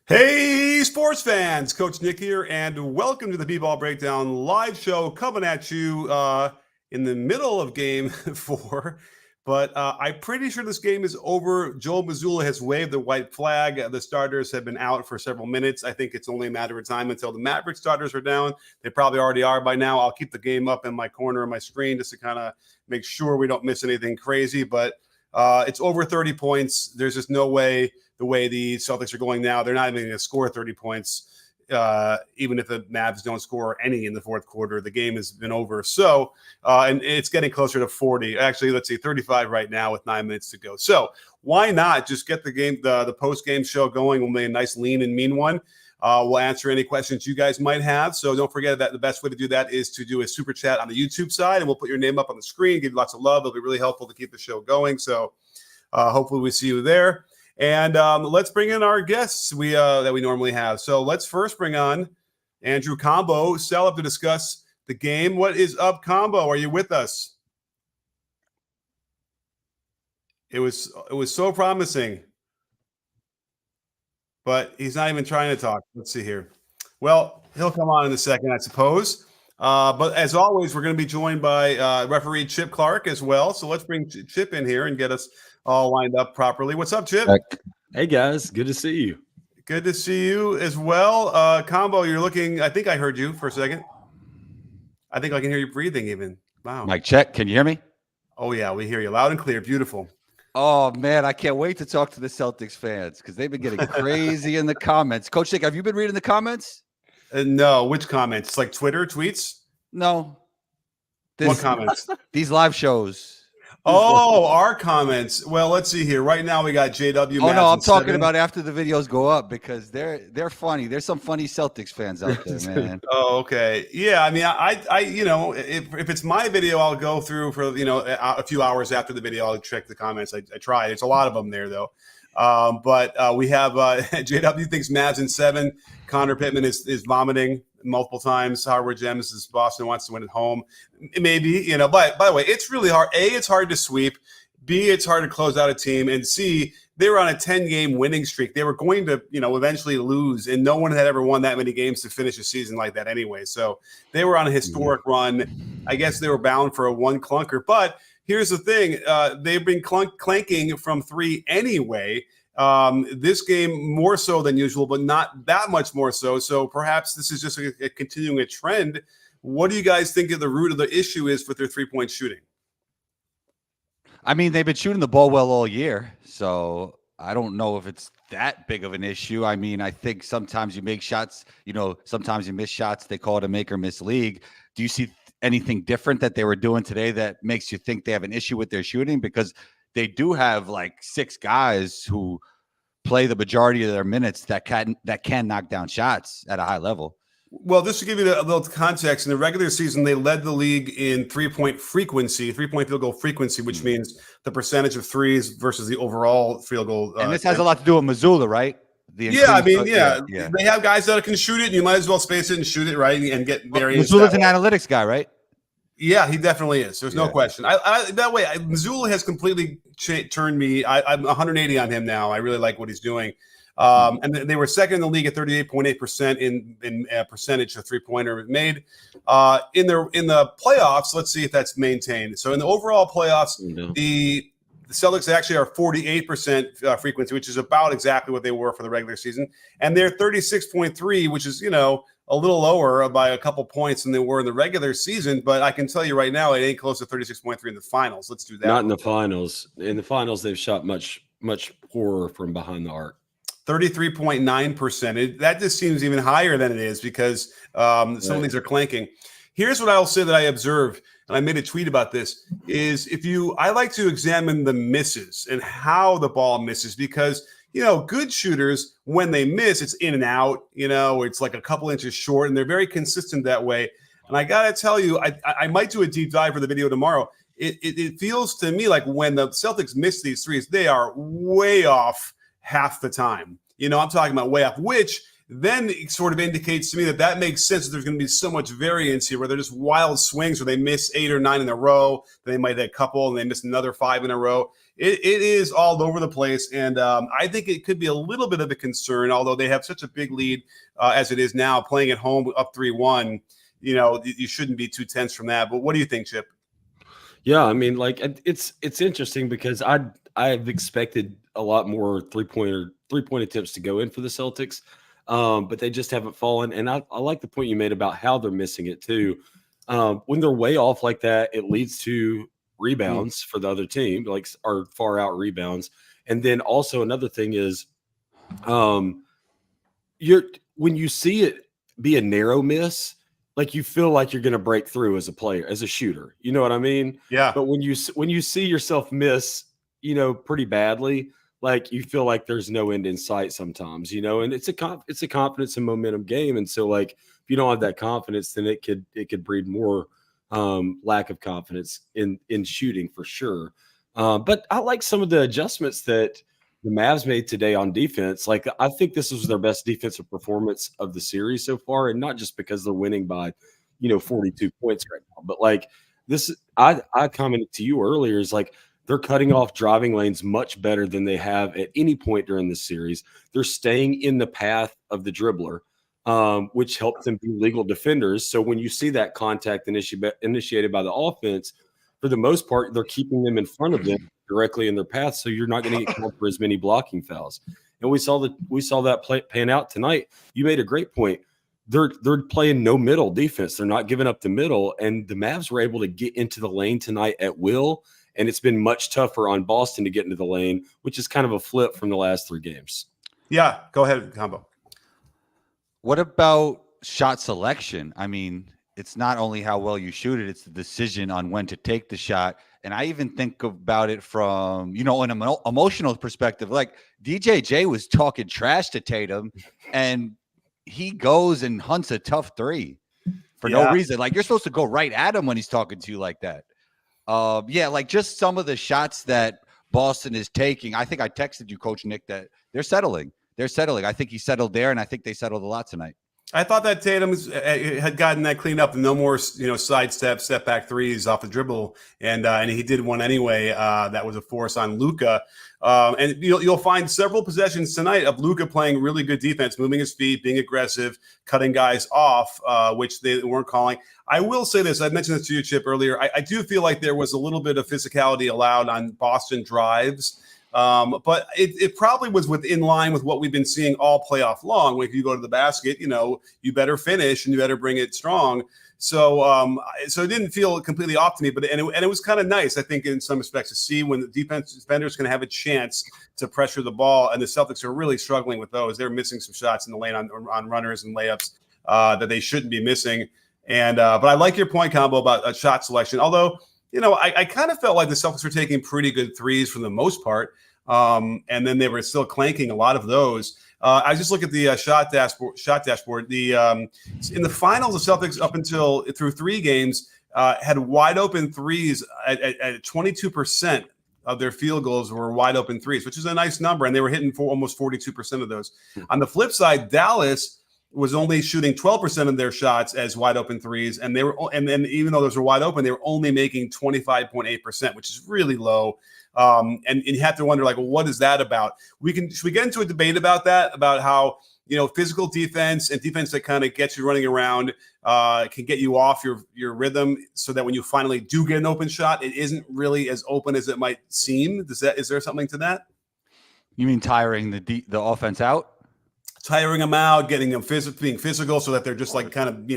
Hey, sports fans, Coach Nick here, and welcome to the B-Ball Breakdown live show coming at you in the middle of game 4. But I'm pretty sure this game is over. Joel Mazzulla has waved the white flag. The starters have been out for several minutes. I think it's only a matter of time until the Mavericks starters are down. They probably already are by now. I'll keep the game up in my corner of my screen just to kind of make sure we don't miss anything crazy. But it's over 30 points. There's just no way. The way the Celtics are going now, they're not even going to score 30 points, even if the Mavs don't score any in the fourth quarter. The game has been over. So, and it's getting closer to 40. Actually, let's see, 35 right now with 9 minutes to go. So why not just get the game, the post-game show going? We'll make a nice lean and mean one. We'll answer any questions you guys might have. So don't forget that the best way to do that is to do a super chat on the YouTube side, and we'll put your name up on the screen, give you lots of love. It'll be really helpful to keep the show going. So hopefully we see you there. And let's bring in our guests that we normally have. So let's first bring on Andrew Combo, Cell up to discuss the game. What is up, Combo? Are you with us? It was so promising, but he's not even trying to talk. Let's see here. Well, he'll come on in a second, I suppose. But as always, we're going to be joined by referee Chip Clark as well. So let's bring Chip in here and get us all lined up properly. What's up, Chip? Hey, guys. Good to see you. Good to see you as well. Combo, you're looking – I think I heard you for a second. I think I can hear you breathing even. Wow. Mic check. Can you hear me? Oh, yeah. We hear you loud and clear. Beautiful. Oh, man. I can't wait to talk to the Celtics fans because they've been getting crazy in the comments. Coach Nick, have you been reading the comments? No. Which comments? Like Twitter tweets? No. What comments? These live shows. Oh, our comments. Well, let's see here. Right now we got JW. Oh, no, I'm talking about after the videos go up because they're funny. There's some funny Celtics fans out there, man. Oh, okay. Yeah, I mean, I you know, if it's my video, I'll go through for, a few hours after the video. I'll check the comments. I try. There's a lot of them there, though. But we have JW thinks Mavs in 7. Connor Pittman is vomiting multiple times. Howard Gems is Boston wants to win at home. Maybe, but by the way, it's really hard. A, it's hard to sweep. B, it's hard to close out a team. And C, they were on a 10-game winning streak. They were going to, eventually lose. And no one had ever won that many games to finish a season like that anyway. So they were on a historic run. I guess they were bound for a one clunker. But here's the thing. They've been clanking from 3 anyway. This game more so than usual, but not that much more so. So perhaps this is just a continuing a trend. What do you guys think of the root of the issue is with their 3-point shooting? I mean, they've been shooting the ball well all year, so I don't know if it's that big of an issue. I mean, I think sometimes you make shots, sometimes you miss shots. They call it a make or miss league. Do you see anything different that they were doing today that makes you think they have an issue with their shooting? Because they do have like 6 guys who play the majority of their minutes that can knock down shots at a high level. Well, just to give you a little context, in the regular season, they led the league in 3-point frequency, 3-point field goal frequency, which means the percentage of threes versus the overall field goal. And this has a lot to do with Mazzulla, right? They have guys that can shoot it, and you might as well space it and shoot it, right, and get variance. Mazzulla's an analytics guy, right? Yeah, he definitely is. There's no question. That way, Mazzulla has completely turned me. I'm 180 on him now. I really like what he's doing. And they were second in the league at 38.8% in percentage of 3-pointer made. In the playoffs, let's see if that's maintained. So in the overall playoffs, the Celtics actually are 48% frequency, which is about exactly what they were for the regular season. And they're 36.3, which is, a little lower by a couple points than they were in the regular season. But I can tell you right now, it ain't close to 36.3 in the finals. Let's do that. Not in the finals. In the finals, they've shot much, much poorer from behind the arc. 33.9%. That just seems even higher than it is because some of these are clanking. Here's what I'll say that I observe, and I made a tweet about this, is I like to examine the misses and how the ball misses because, good shooters, when they miss, it's in and out, it's like a couple inches short, and they're very consistent that way. And I got to tell you, I might do a deep dive for the video tomorrow. It feels to me like when the Celtics miss these threes, they are way off half the time. I'm talking about way off, which then it sort of indicates to me that makes sense, that there's going to be so much variance here, where they're just wild swings where they miss 8 or 9 in a row, then they might hit a couple, and they miss another 5 in a row. It is all over the place, and I think it could be a little bit of a concern, although they have such a big lead as it is now, playing at home up 3-1. You shouldn't be too tense from that. But what do you think, Chip? Yeah, I mean, like, it's interesting because I've expected a lot more three-point attempts to go in for the Celtics, but they just haven't fallen. And I like the point you made about how they're missing it too. When they're way off like that, it leads to rebounds for the other team, like, or far out rebounds. And then also another thing is, when you see it be a narrow miss, like, you feel like you're going to break through as a player, as a shooter. You know what I mean? Yeah. But when you see yourself miss, pretty badly, like, you feel like there's no end in sight sometimes, and it's a confidence and momentum game. And so, like, if you don't have that confidence, then it could breed more lack of confidence in shooting for sure. But I like some of the adjustments that the Mavs made today on defense. Like, I think this was their best defensive performance of the series so far, and not just because they're winning by, 42 points right now, but like this, I commented to you earlier, is like, they're cutting off driving lanes much better than they have at any point during this series. They're staying in the path of the dribbler, which helps them be legal defenders. So when you see that contact initiated by the offense, for the most part, they're keeping them in front of them directly in their path, so you're not going to get called for as many blocking fouls. And we saw that pan out tonight. You made a great point. They're playing no middle defense. They're not giving up the middle, and the Mavs were able to get into the lane tonight at will. And it's been much tougher on Boston to get into the lane, which is kind of a flip from the last 3 games. Yeah, go ahead, Combo. What about shot selection? I mean, it's not only how well you shoot it, it's the decision on when to take the shot. And I even think about it from, an emotional perspective. Like, DJJ was talking trash to Tatum, and he goes and hunts a tough 3 for no reason. Like, you're supposed to go right at him when he's talking to you like that. Like, just some of the shots that Boston is taking. I think I texted you, Coach Nick, that they're settling. I think he settled there, and I think they settled a lot tonight. I thought that Tatum had gotten that cleaned up, and no more, sidestep, step back threes off the dribble, and he did one anyway. That was a force on Luka, and you'll find several possessions tonight of Luka playing really good defense, moving his feet, being aggressive, cutting guys off, which they weren't calling. I will say this: I mentioned this to you, Chip, earlier. I do feel like there was a little bit of physicality allowed on Boston drives. But it probably was in line with what we've been seeing all playoff long. When you go to the basket, you better finish and you better bring it strong. So it didn't feel completely off to me, but it was kind of nice, I think, in some respects, to see when the defenders can have a chance to pressure the ball, and the Celtics are really struggling with those. They're missing some shots in the lane on runners and layups that they shouldn't be missing. And but I like your point, Combo, about shot selection. Although, I kind of felt like the Celtics were taking pretty good threes for the most part. And then they were still clanking a lot of those. I just look at the shot dashboard. In the finals, the Celtics through 3 games had wide open threes at 22% of their field goals were wide open threes, which is a nice number, and they were hitting for almost 42% of those. On the flip side, Dallas was only shooting 12% of their shots as wide open threes, and then even though those were wide open, they were only making 25.8%, which is really low. And you have to wonder, like, well, what is that about? Should we get into a debate about that, about how, physical defense and defense that kind of gets you running around can get you off your rhythm, so that when you finally do get an open shot, it isn't really as open as it might seem. Is there something to that? You mean tiring the offense out? Tiring them out, getting them being physical, so that they're just like kind of,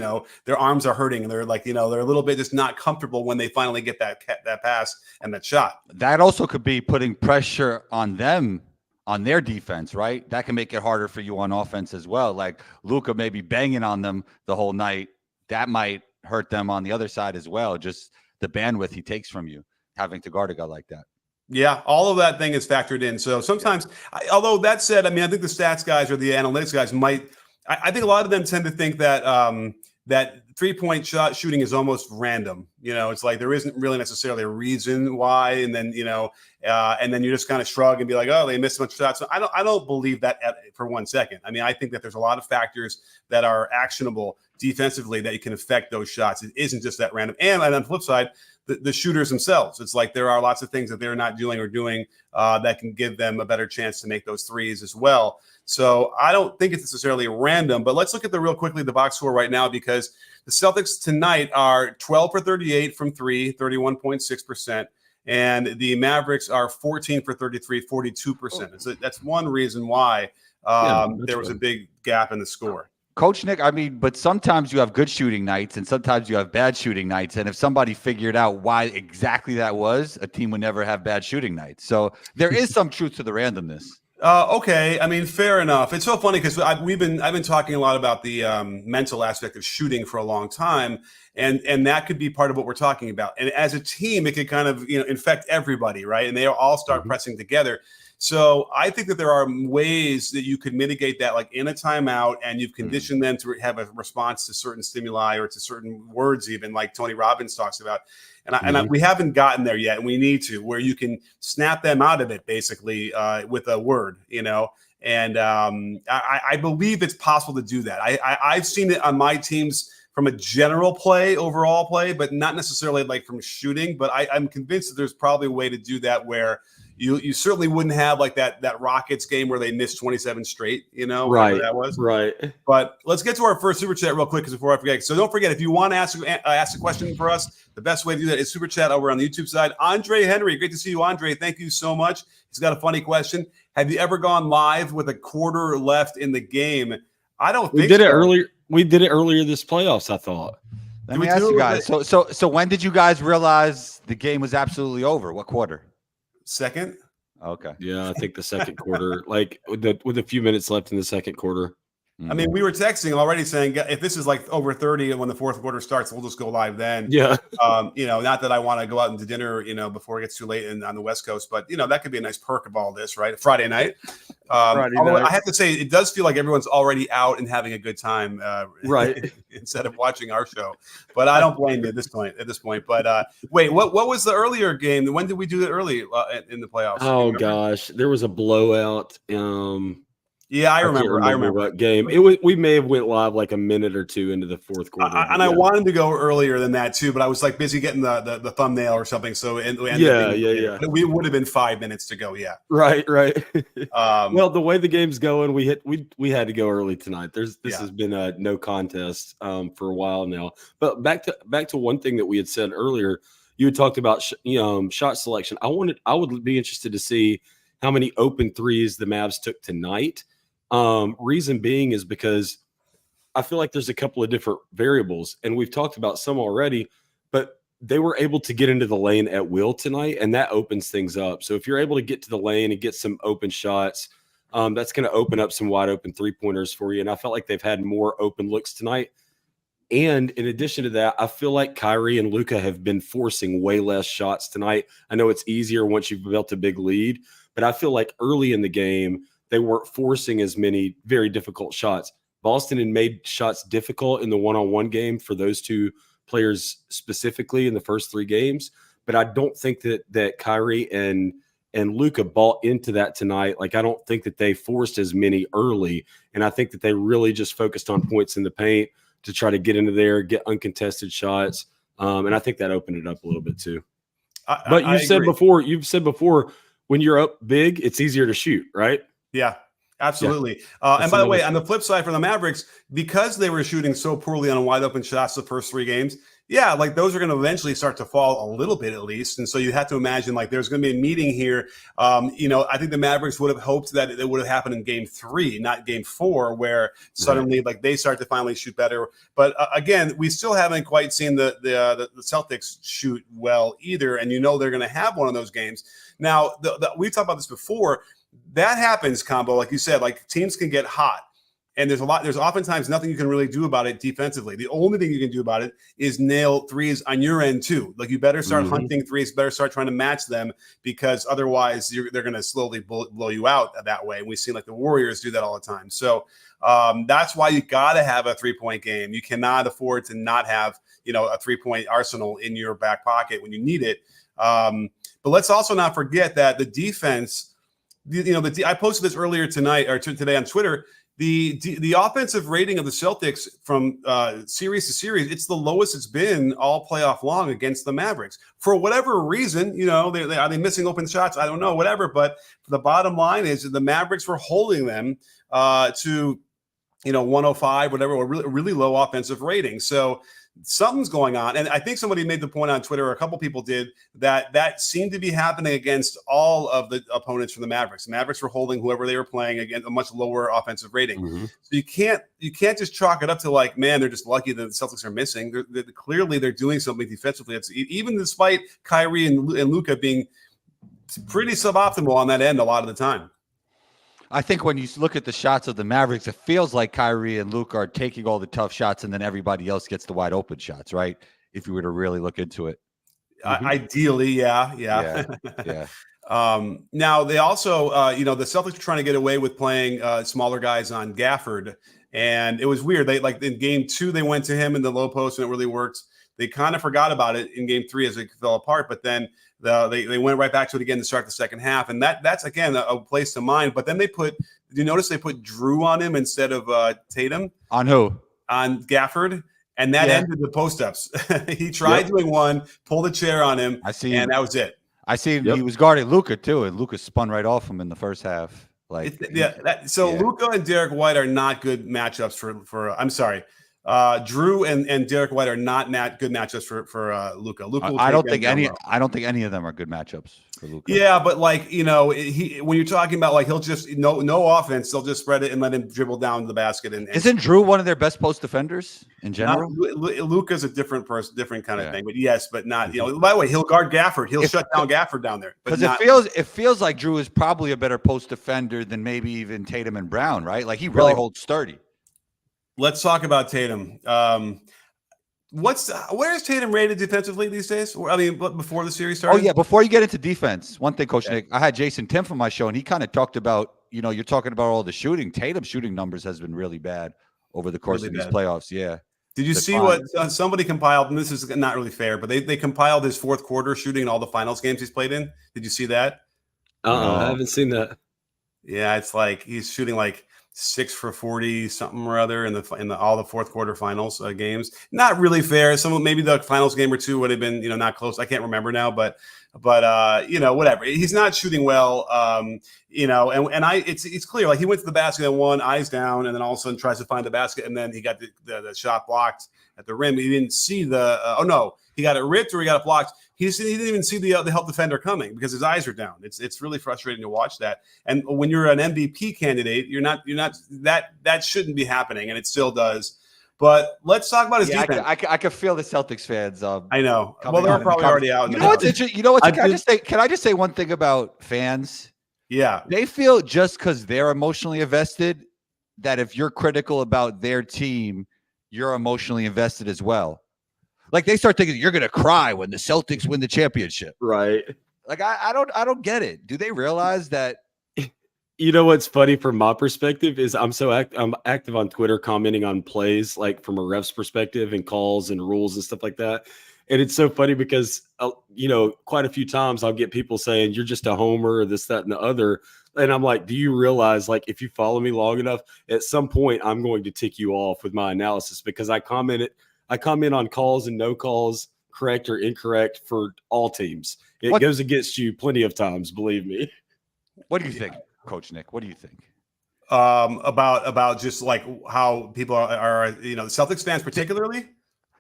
their arms are hurting, and they're like, they're a little bit just not comfortable when they finally get that pass and that shot. That also could be putting pressure on them, on their defense, right? That can make it harder for you on offense as well. Like, Luka may be banging on them the whole night. That might hurt them on the other side as well. Just the bandwidth he takes from you, having to guard a guy like that. Yeah, all of that thing is factored in. So sometimes, although that said, I think the stats guys or the analytics guys I think a lot of them tend to think that that 3-point shot shooting is almost random. It's like there isn't really necessarily a reason why, and then and then you just kind of shrug and be like, oh, they missed a bunch of shots. So I don't believe that for 1 second. I mean, I think that there's a lot of factors that are actionable defensively that you can affect those shots. It isn't just that random. And on the flip side, the shooters themselves, it's like there are lots of things that they're not doing that can give them a better chance to make those threes as well. So I don't think it's necessarily random, but let's look at real quickly the box score right now, because the Celtics tonight are 12 for 38 from three, 31.6%. And the Mavericks are 14 for 33, 42%. So that's one reason why there was a big gap in the score. Coach Nick, I mean, but sometimes you have good shooting nights and sometimes you have bad shooting nights. And if somebody figured out why exactly that was, a team would never have bad shooting nights. So there is some truth to the randomness. Okay, I mean, fair enough. It's so funny because I've been talking a lot about the mental aspect of shooting for a long time, and that could be part of what we're talking about. And as a team, it could kind of infect everybody, right? And they all start pressing together. So I think that there are ways that you could mitigate that, like in a timeout, and you've conditioned them to have a response to certain stimuli or to certain words, even like Tony Robbins talks about. And we haven't gotten there yet, and we need to, where you can snap them out of it basically with a word, And I believe it's possible to do that. I've seen it on my teams from a general play, overall play, but not necessarily like from shooting. But I'm convinced that there's probably a way to do that where you certainly wouldn't have like that Rockets game where they missed 27 straight, right? That was right. But let's get to our first super chat real quick, because before I forget. So don't forget, if you want to ask a question for us, the best way to do that is super chat over on the YouTube side. Andre Henry, great to see you, Andre. Thank you so much. He's got a funny question. Have you ever gone live with a quarter left in the game? I don't think we did it earlier. We did it earlier this playoffs, I thought. Let me ask you guys. So when did you guys realize the game was absolutely over? What quarter? Second. Okay. Yeah, I think the second quarter, like with a few minutes left in the second quarter. I mean, we were texting already saying if this is like over 30 and when the fourth quarter starts, we'll just go live then. Yeah. Not that I want to go out into dinner, before it gets too late on the West Coast, but that could be a nice perk of all this, right? Friday night. Although I have to say, it does feel like everyone's already out and having a good time, right? Instead of watching our show. But I don't blame you at this point. But wait, what was the earlier game? When did we do it early in the playoffs? Oh gosh, there was a blowout. Yeah, I remember what game. We may have went live like a minute or two into the fourth quarter. I wanted to go earlier than that too, but I was like busy getting the thumbnail or something. So yeah. We would have been 5 minutes to go. Yeah. Right. Well, the way the game's going, we had to go early tonight. This has been a no contest for a while now. But back to one thing that we had said earlier. You had talked about shot selection. I would be interested to see how many open threes the Mavs took tonight. Reason being is because I feel like there's a couple of different variables, and we've talked about some already, but they were able to get into the lane at will tonight, and that opens things up. So if you're able to get to the lane and get some open shots, that's going to open up some wide open 3-pointers for you. And I felt like they've had more open looks tonight. And in addition to that, I feel like Kyrie and Luka have been forcing way less shots tonight. I know it's easier once you've built a big lead, but I feel like early in the game, they weren't forcing as many very difficult shots. Boston had made shots difficult in the one-on-one game for those two players specifically in the first 3 games. But I don't think that Kyrie and Luka bought into that tonight. Like, I don't think that they forced as many early. And I think that they really just focused on points in the paint to try to get into there, get uncontested shots. And I think that opened it up a little bit too. But you've said before, when you're up big, it's easier to shoot, right? Yeah, absolutely. Yeah. And by the way, on the flip side for the Mavericks, because they were shooting so poorly on wide open shots the first 3 games, like those are going to eventually start to fall a little bit at least. And so you have to imagine like there's going to be a meeting here. I think the Mavericks would have hoped that it would have happened in game 3, not game 4, where suddenly like they start to finally shoot better. But again, we still haven't quite seen the Celtics shoot well either. And they're going to have one of those games. Now, we've talked about this before. That happens, Combo, like you said, like teams can get hot. And there's oftentimes nothing you can really do about it defensively. The only thing you can do about it is nail threes on your end too. Like you better start hunting threes, better start trying to match them, because otherwise they're going to slowly blow you out that way. And we've seen like the Warriors do that all the time. So that's why you got to have a 3-point game. You cannot afford to not have, a 3-point arsenal in your back pocket when you need it. But let's also not forget that the defense, I posted this earlier today on Twitter. The offensive rating of the Celtics from series to series, it's the lowest it's been all playoff long against the Mavericks. For whatever reason, are they missing open shots? I don't know, whatever. But the bottom line is that the Mavericks were holding them to 105, whatever, a really low offensive rating. So something's going on. And I think somebody made the point on Twitter, or a couple people did, that seemed to be happening against all of the opponents from the Mavericks. The Mavericks were holding whoever they were playing against a much lower offensive rating. So you can't just chalk it up to like, man, they're just lucky that the Celtics are missing. Clearly they're doing something defensively. It's even despite Kyrie and Luka being pretty suboptimal on that end a lot of the time. I think when you look at the shots of the Mavericks, it feels like Kyrie and Luka are taking all the tough shots, and then everybody else gets the wide open shots, right? If you were to really look into it. Ideally, yeah. Now they also, the Celtics were trying to get away with playing smaller guys on Gafford, and it was weird. They like in game 2, they went to him in the low post, and it really worked. They kind of forgot about it in game 3 as it fell apart, but then they went right back to it again to start the second half. And that's again, a place to mind. But then did you notice they put Drew on him instead of Tatum? On who? On Gafford. And that ended the post-ups. He tried doing one, pulled a chair on him, and that was it. I see he was guarding Luka too, and Luka spun right off him in the first half. Luka and Derek White are not good matchups for I'm sorry. Drew and Derek White are not good matchups for Luka. I don't think any of them are good matchups for Luka. Yeah, but when you're talking about like he'll just no offense, they'll just spread it and let him dribble down the basket. And isn't Drew one of their best post defenders in general? Luka's a different person, different kind of thing. But yes, but not. By the way, he'll guard Gafford. He'll shut down Gafford down there. Because it feels like Drew is probably a better post defender than maybe even Tatum and Brown, right? Like he really holds sturdy. Let's talk about Tatum. Where is Tatum rated defensively these days? I mean, before the series started? Oh, yeah. Before you get into defense, one thing, Coach Nick, I had Jason Tim from my show, and he kind of talked about, you're talking about all the shooting. Tatum's shooting numbers has been really bad over the course of these playoffs. Yeah. Did you see what somebody compiled? And this is not really fair, but they compiled his fourth quarter shooting in all the finals games he's played in. Did you see that? I haven't seen that. Yeah, it's like he's shooting like 6 for 40 something or other in all the fourth quarter finals games. Not really fair. Maybe the finals game or two would have been not close. I can't remember now, but whatever. He's not shooting well. It's clear like he went to the basket and won, eyes down, and then all of a sudden tries to find the basket, and then he got the shot blocked at the rim. He didn't see he got it ripped or he got it blocked. He didn't even see the help defender coming because his eyes are down. It's really frustrating to watch that. And when you're an MVP candidate, you're not that shouldn't be happening, and it still does. But let's talk about his defense. I can feel the Celtics fans. I know. Well, they're probably already out. Can I just say one thing about fans? Yeah, they feel just because they're emotionally invested that if you're critical about their team, you're emotionally invested as well. Like they start thinking you're gonna cry when the Celtics win the championship, right? Like I don't get it. Do they realize that? What's funny from my perspective is I'm active on Twitter, commenting on plays like from a ref's perspective and calls and rules and stuff like that. And it's so funny because quite a few times I'll get people saying you're just a homer or this, that, and the other. And I'm like, do you realize like if you follow me long enough, at some point I'm going to tick you off with my analysis because I comment on calls and no calls, correct or incorrect for all teams. It goes against you plenty of times, believe me. What do you think, Coach Nick? What do you think? About just like how people are the Celtics fans particularly?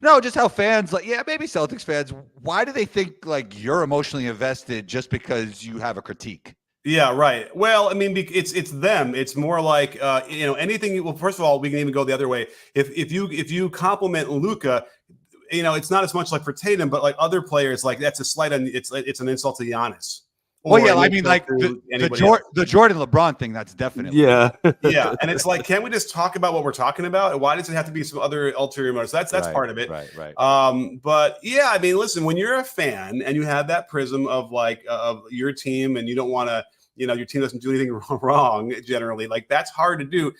No, just how fans maybe Celtics fans. Why do they think like you're emotionally invested just because you have a critique? Yeah, right. Well, I mean, it's them. It's more like anything. Well, first of all, we can even go the other way. If you compliment Luka, it's not as much like for Tatum, but like other players, like that's a slight. It's an insult to Giannis. Well, yeah, it I looks mean, up like to anybody else. the Jordan LeBron thing. That's definitely Yeah. Yeah, and it's like, can we just talk about what we're talking about? And why does it have to be some other ulterior motives? That's Right, part of it. right. But yeah, I mean, listen, when you're a fan and you have that prism of like of your team, and you don't want to, your team doesn't do anything wrong generally, like that's hard to do.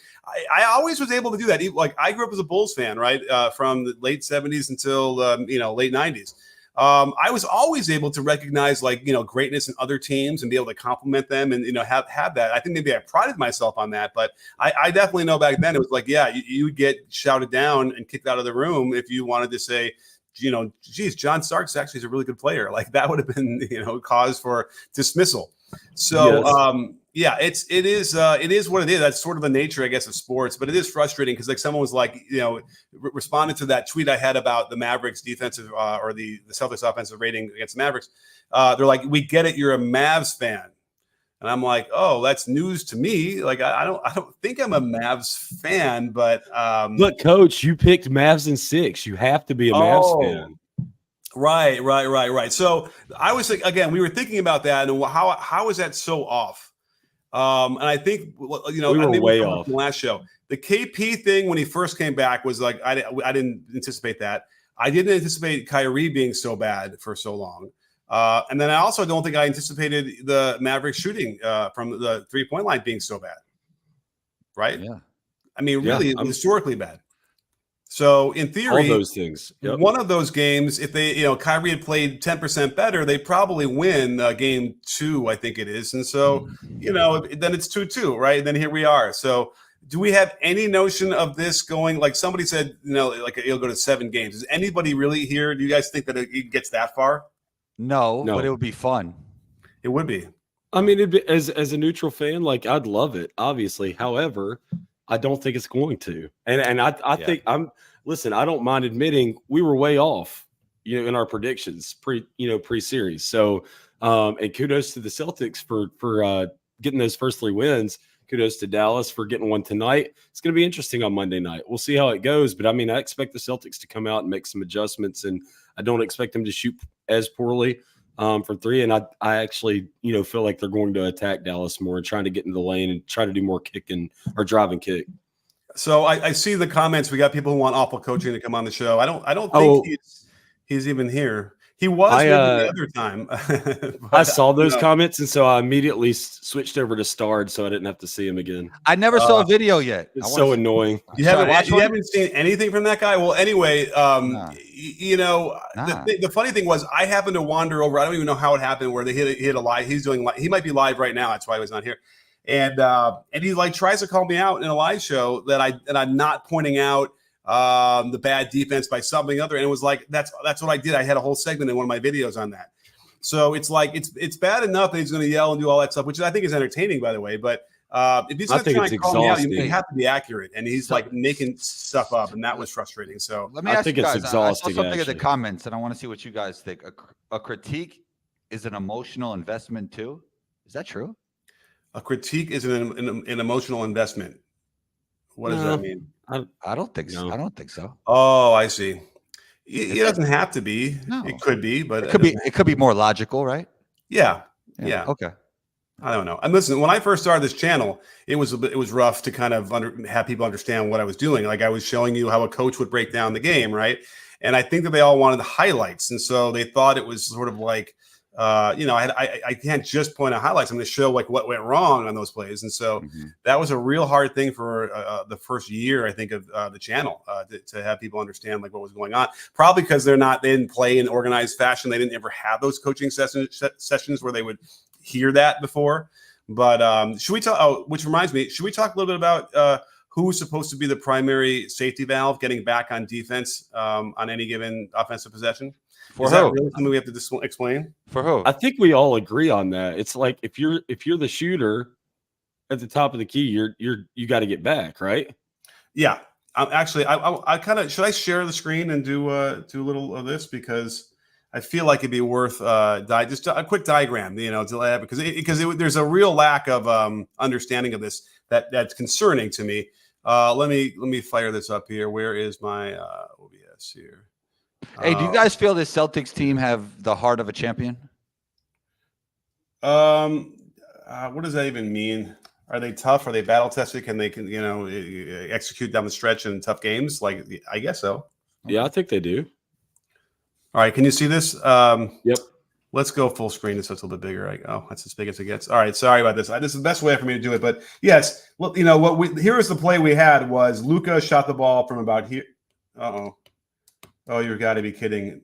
I always was able to do that. Like I grew up as a Bulls fan, right, from the late '70s until late '90s. I was always able to recognize like greatness in other teams and be able to compliment them and have that. I think maybe I prided myself on that, but I definitely know back then it was like, yeah, you would get shouted down and kicked out of the room if you wanted to say, geez, John Starks actually is a really good player. Like that would have been cause for dismissal. So Yes. it is what it is. That's sort of the nature, I guess, of sports. But it is frustrating because like someone was like, responded to that tweet I had about the Mavericks defensive or the Celtics offensive rating against the Mavericks. They're like, we get it, you're a Mavs fan, and I'm like, oh, that's news to me. Like I don't think I'm a Mavs fan, but Look, Coach, you picked Mavs in 6. You have to be a Mavs fan. Right. So I was like, again, we were thinking about that, and how is that so off? And I think we were way off from the last show. The KP thing when he first came back was like I didn't anticipate that. I didn't anticipate Kyrie being so bad for so long. And then I also don't think I anticipated the Mavericks shooting from the 3-point line being so bad. Right? Yeah. I mean, really historically bad. So in theory, all those things. Yep. One of those games, if they, Kyrie had played 10% better, they probably win game 2, I think it is. And so, then it's 2-2, right? And then here we are. So do we have any notion of this going, like somebody said, like it'll go to 7 games. Is anybody really here? Do you guys think that it gets that far? No, but it would be fun. It would be. I mean, as a neutral fan, like I'd love it, obviously. However, I don't think it's going to. And I think listen, I don't mind admitting we were way off, in our predictions pre-series. So and kudos to the Celtics for getting those first 3 wins. Kudos to Dallas for getting one tonight. It's going to be interesting on Monday night. We'll see how it goes. But I mean, I expect the Celtics to come out and make some adjustments, and I don't expect them to shoot as poorly from 3. And I actually, feel like they're going to attack Dallas more and trying to get in the lane and try to do more kicking or drive and kick. So I see the comments. We got people who want awful coaching to come on the show. I don't think he's even here. He was the other time. I saw those comments, and so I immediately switched over to Starred so I didn't have to see him again. I never saw a video yet. It's so annoying. You haven't seen anything from that guy? Well, anyway, Nah. The funny thing was I happened to wander over. I don't even know how it happened where they hit a live. He's doing he might be live right now. That's why he was not here. And he like tries to call me out in a live show that I'm not pointing out the bad defense by something other. And it was like, that's what I did. I had a whole segment in one of my videos on that. So it's like, it's bad enough that he's going to yell and do all that stuff, which I think is entertaining, by the way. But if he's going to try and call me out, you have to be accurate. And he's like making stuff up, and that was frustrating. So let me ask you guys, it's exhausting. I saw something in the comments, and I want to see what you guys think. A critique is an emotional investment too. Is that true? A critique is an emotional investment. What does that mean? I don't think so. I don't think so. Oh, I see. It doesn't have to be. No. It could be, but it could be more logical, right? Yeah. Okay. I don't know. And listen, when I first started this channel, it was rough to kind of have people understand what I was doing. Like I was showing you how a coach would break down the game, right? And I think that they all wanted the highlights, and so they thought it was sort of like, I can't just point out highlights. I'm going to show like what went wrong on those plays. And so that was a real hard thing for the first year, I think, of the channel to have people understand like what was going on. Probably because they didn't play in organized fashion. They didn't ever have those coaching sessions where they would hear that before. But should we talk? Oh, which reminds me, should we talk a little bit about who's supposed to be the primary safety valve getting back on defense on any given offensive possession? Is that really something we have to explain? For who? I think we all agree on that. It's like if you're the shooter at the top of the key, you got to get back, right? Yeah. Actually, I kind of should I share the screen and do a little of this, because I feel like it'd be worth just a quick diagram, because there's a real lack of understanding of this that's concerning to me. Let me fire this up here. Where is my OBS here? Hey, do you guys feel this Celtics team have the heart of a champion? What does that even mean? Are they tough? Are they battle tested? Can they execute down the stretch in tough games? Like, I guess so. Yeah, I think they do. All right, can you see this? Yep. Let's go full screen. It's a little bit bigger. That's as big as it gets. All right, sorry about this. This is the best way for me to do it. But yes, well, here is the play we had was Luka shot the ball from about here. Oh, you got to be kidding.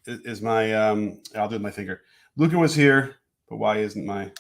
Is my I'll do it with my finger. Luka was here, but why isn't my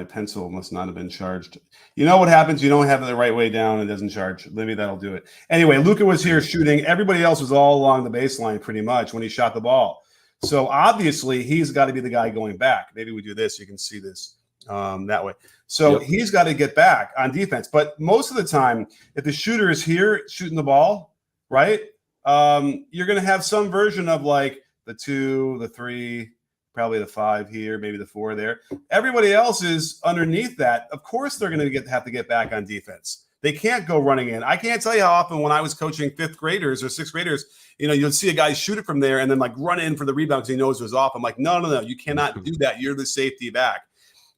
pencil must not have been charged? You know what happens? You don't have it the right way down and it doesn't charge. Maybe that'll do it. Anyway, Luka was here shooting. Everybody else was all along the baseline pretty much when he shot the ball. So obviously he's got to be the guy going back. Maybe we do this. You can see this that way. So he's got to get back on defense. But most of the time, if the shooter is here shooting the ball, right, you're going to have some version of like the 2, the 3, probably the 5 here, maybe the 4 there. Everybody else is underneath that. Of course, they're going to have to get back on defense. They can't go running in. I can't tell you how often when I was coaching 5th graders or 6th graders, you'll see a guy shoot it from there and then like run in for the rebound because he knows it was off. I'm like, no, you cannot do that. You're the safety back.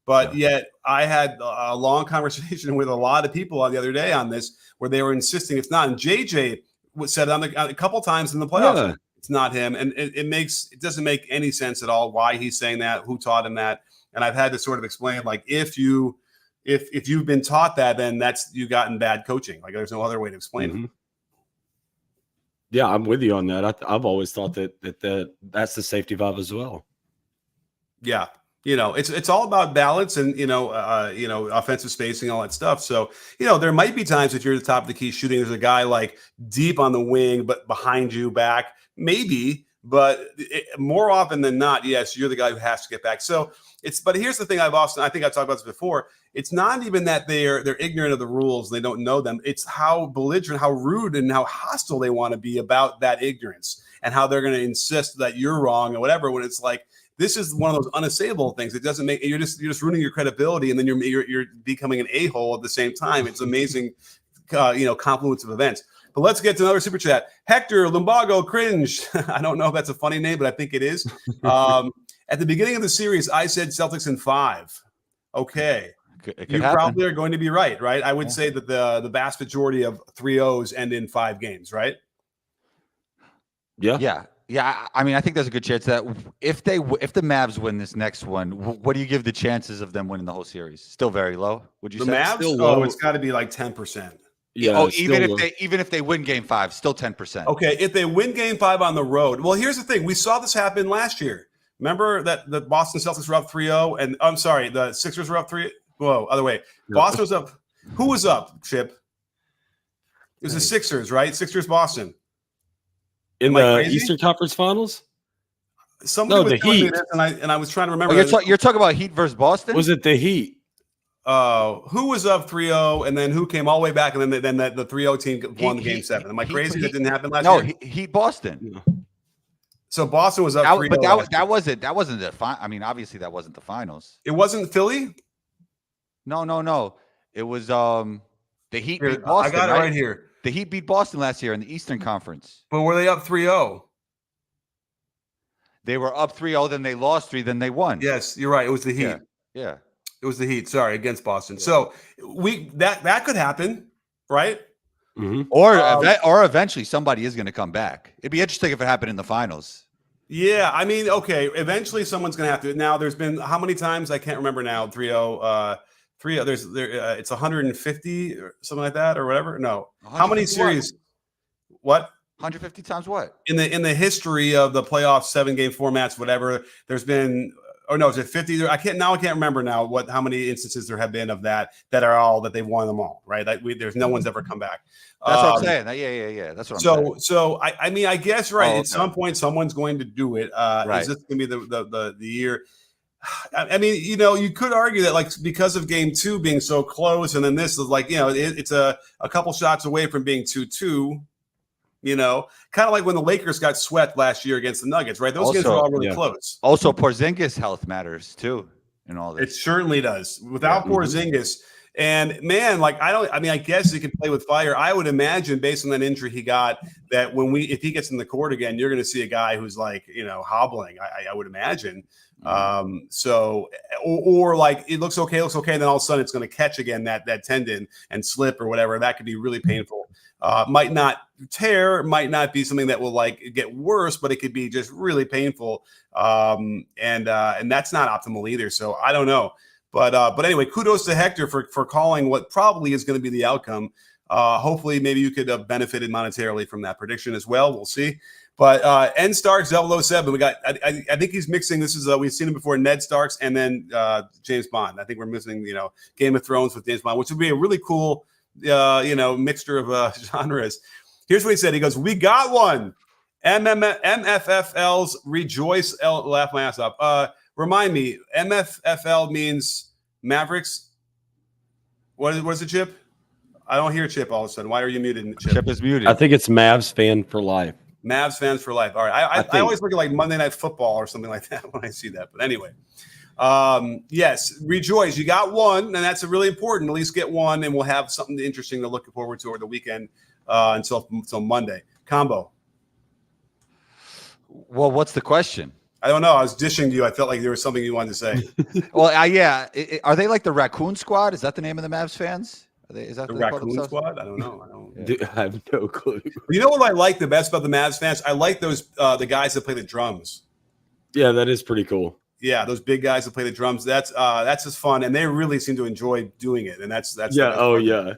But yet I had a long conversation with a lot of people the other day on this where they were insisting it's not. And JJ said on a couple times in the playoffs, it's not him. And it doesn't make any sense at all why he's saying that, who taught him that. And I've had to sort of explain, like, if you've been taught that, then you've gotten bad coaching. Like there's no other way to explain it. Yeah, I'm with you on that. I've always thought that's the safety valve as well. Yeah. It's all about balance and, offensive spacing, all that stuff. So, there might be times if you're at the top of the key shooting, there's a guy like deep on the wing, but behind you back, maybe, but more often than not, yes, you're the guy who has to get back. So but here's the thing I think I've talked about this before. It's not even that they're ignorant of the rules. They don't know them. It's how belligerent, how rude and how hostile they want to be about that ignorance and how they're going to insist that you're wrong or whatever, when it's like, this is one of those unassailable things. It doesn't make you're just ruining your credibility, and then you're becoming an a-hole at the same time. It's amazing, confluence of events. But let's get to another super chat. Hector Lumbago Cringe. I don't know if that's a funny name, but I think it is. At the beginning of the series, I said Celtics in 5. Okay, you probably are going to be right? I would say that the vast majority of 3-0s end in 5 games, right? Yeah, I mean, I think there's a good chance that if the Mavs win this next one, what do you give the chances of them winning the whole series? Still very low, would you say? The Mavs? Still low. It's got to be like 10%. Yeah. Even if they win Game 5, still 10%. Okay, if they win Game 5 on the road, well, here's the thing: we saw this happen last year. Remember that the Boston Celtics were up 3-0, and I'm sorry, the Sixers were up 3. Whoa, other way. Boston was up. Who was up? Chip. It was the Sixers, right? Sixers, Boston. In the Eastern Conference Finals? Somebody was telling me this, and I was trying to remember. You're talking about Heat versus Boston? Was it the Heat? Who was up 3-0, and then who came all the way back, and then the 3-0 team won Game 7? Am I crazy that didn't happen last year? No, Heat Boston. Yeah. So Boston was up 3-0. But that wasn't the final. I mean, obviously that wasn't the finals. It wasn't Philly? No. It was the Heat beat Boston. I got it right here. The Heat beat Boston last year in the Eastern Conference. But were they up 3-0? They were up 3-0, then they lost 3, then they won. Yes, you're right. It was the Heat. Yeah. It was the Heat. Sorry, against Boston. So that could happen, right? Mm-hmm. Or eventually somebody is going to come back. It'd be interesting if it happened in the finals. Yeah, I mean, okay. Eventually, someone's going to have to. Now, there's been how many times? I can't remember now. 3-0. 3-0. It's 150 or something like that, or whatever. No, how many series? What? 150 times what? In the history of the playoff 7-game formats, whatever. There's been. Or no, is it 50? I can't remember now how many instances there have been of that are all that they've won them all, right? There's no one's ever come back. That's what I'm saying. Yeah. That's what I'm saying. So I mean, I guess at some point someone's going to do it. Right. Is this going to be the year? I mean, you could argue that like because of Game 2 being so close, and then this is like it's a couple shots away from being 2-2. Kind of like when the Lakers got swept last year against the Nuggets, right? Those games were all really close. Also, Porzingis' health matters too in all this. It certainly does. Without Porzingis, and man, I guess he can play with fire. I would imagine, based on that injury he got, that if he gets in the court again, you're going to see a guy who's like, hobbling. I would imagine. So, or like it looks okay, and then all of a sudden it's going to catch again that tendon and slip or whatever. That could be really painful. Might not tear, might not be something that will like get worse, but it could be just really painful. And that's not optimal either. So I don't know. But anyway, kudos to Hector for calling what probably is going to be the outcome. Hopefully, maybe you could have benefited monetarily from that prediction as well. We'll see. But N Starks 007, we got. I think he's mixing. This is we've seen him before. Ned Starks and then James Bond. I think we're missing Game of Thrones with James Bond, which would be a really cool mixture of genres. Here's what he said. He goes, "We got one. MFFL's rejoice. Laugh my ass off. Remind me. MFFL means Mavericks. What is it, Chip? I don't hear Chip all of a sudden. Why are you muted, Chip? Chip is muted. I think it's Mavs fan for life. Mavs fans for life. All right. I always look at like Monday Night Football or something like that when I see that. But anyway, yes, rejoice. You got one, and that's really important. At least get one, and we'll have something interesting to look forward to over the weekend until Monday. Combo. Well, what's the question? I don't know. I was dishing to you. I felt like there was something you wanted to say. Well, are they like the Raccoon Squad? Is that the name of the Mavs fans? Is that the Raccoon Squad? I don't know. I have no clue. You know what I like the best about the Mavs fans? I like those the guys that play the drums. Yeah, that is pretty cool. Yeah, those big guys that play the drums. That's just fun, and they really seem to enjoy doing it. And that's yeah. Oh yeah.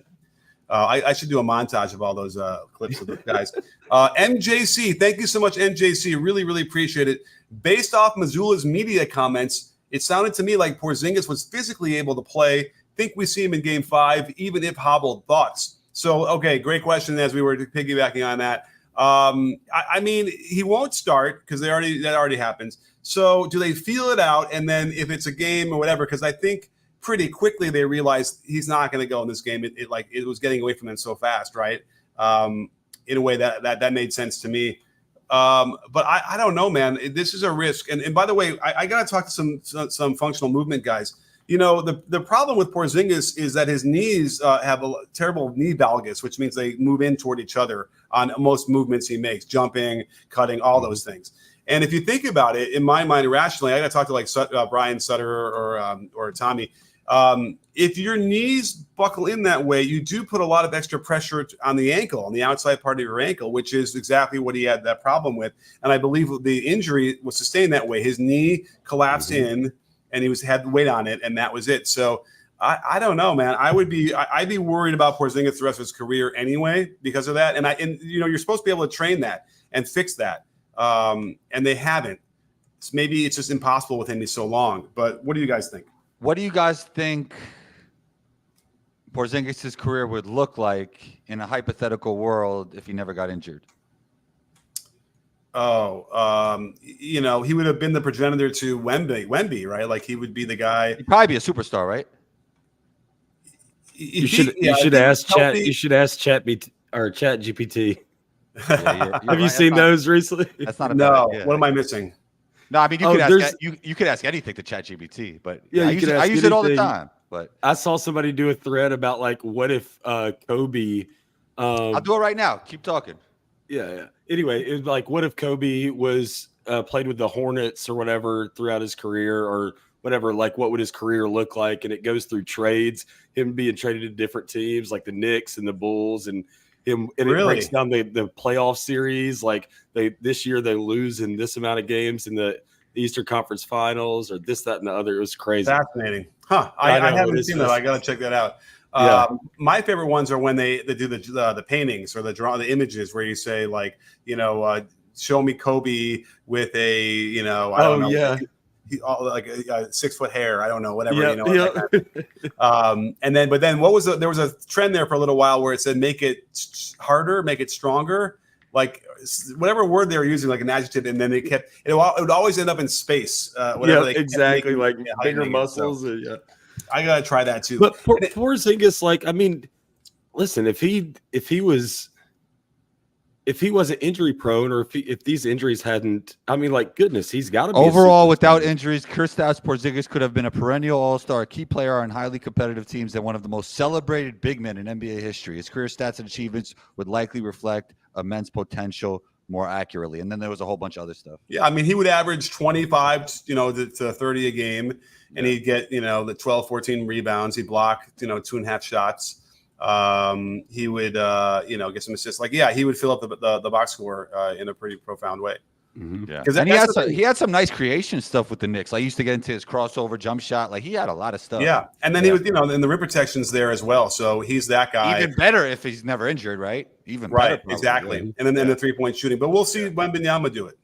I should do a montage of all those clips of those guys. MJC, thank you so much, MJC. Really, really appreciate it. Based off Missoula's media comments, it sounded to me like Porzingis was physically able to play. Think we see him in Game 5, even if hobbled. Thoughts? So, okay, great question. As we were piggybacking on that, I mean, he won't start because that already happens. So, do they feel it out? And then, if it's a game or whatever, because I think pretty quickly they realized he's not going to go in this game. It was getting away from them so fast, right? In a way that made sense to me. But I don't know, man. This is a risk. And by the way, I got to talk to some functional movement guys. The problem with Porzingis is that his knees have a terrible knee valgus, which means they move in toward each other on most movements he makes, jumping, cutting, all those things. And if you think about it, in my mind, irrationally, I got to talk to like Brian Sutter or Tommy. If your knees buckle in that way, you do put a lot of extra pressure on the ankle, on the outside part of your ankle, which is exactly what he had that problem with. And I believe the injury was sustained that way. His knee collapsed in, and he had weight on it, and that was it. So I don't know, man. I'd be worried about Porzingis the rest of his career anyway because of that. And you're supposed to be able to train that and fix that, and they haven't. Maybe it's just impossible with him. He's so long. But what do you guys think? What do you guys think Porzingis' career would look like in a hypothetical world if he never got injured? He would have been the progenitor to Wemby, right? Like he would be the guy. He'd probably be a superstar, right? You should ask Chat GPT. Have you seen those recently? That's not a bad idea. What am I missing? No, I mean you could ask anything to ChatGPT, but I use it all the time. But I saw somebody do a thread about like what if Kobe. I'll do it right now. Keep talking. Yeah. Anyway, it was like what if Kobe was played with the Hornets or whatever throughout his career or whatever. Like what would his career look like? And it goes through trades, him being traded to different teams like the Knicks and the Bulls and. It breaks down the playoff series. Like this year they lose in this amount of games in the Eastern Conference Finals or this, that, and the other. It was crazy. Fascinating. Huh. I haven't seen that. I got to check that out. My favorite ones are when they do the paintings or the images where you say like, show me Kobe with a, I don't know. Yeah. Like a 6 foot hair. I don't know, whatever. And then what was there was a trend there for a little while where it said make it harder, make it stronger, like whatever word they were using, like an adjective, and then it would always end up in space. Exactly, like bigger muscles. So, I gotta try that too. But Porzingis, like, I mean, listen, if he wasn't injury prone or if these injuries hadn't, I mean, like, goodness, he's got to be overall without injuries. Kristaps Porzingis could have been a perennial all-star, key player on highly competitive teams, and one of the most celebrated big men in NBA history. His career stats and achievements would likely reflect immense potential, more accurately. And then there was a whole bunch of other stuff. Yeah, I mean, he would average 25, to 30 a game, and he'd get, the 12, 14 rebounds. He'd block, 2.5 shots. He would, get some assists. He would fill up the box score in a pretty profound way. Mm-hmm. Yeah, and he had some nice creation stuff with the Knicks. I used to get into his crossover jump shot. Like, he had a lot of stuff. Yeah, and then he was, and the rim protection's there as well. So he's that guy. Even better if he's never injured, right? Even right, better, probably. Exactly. Yeah. And then the 3-point shooting. But we'll see Wembanyama do it.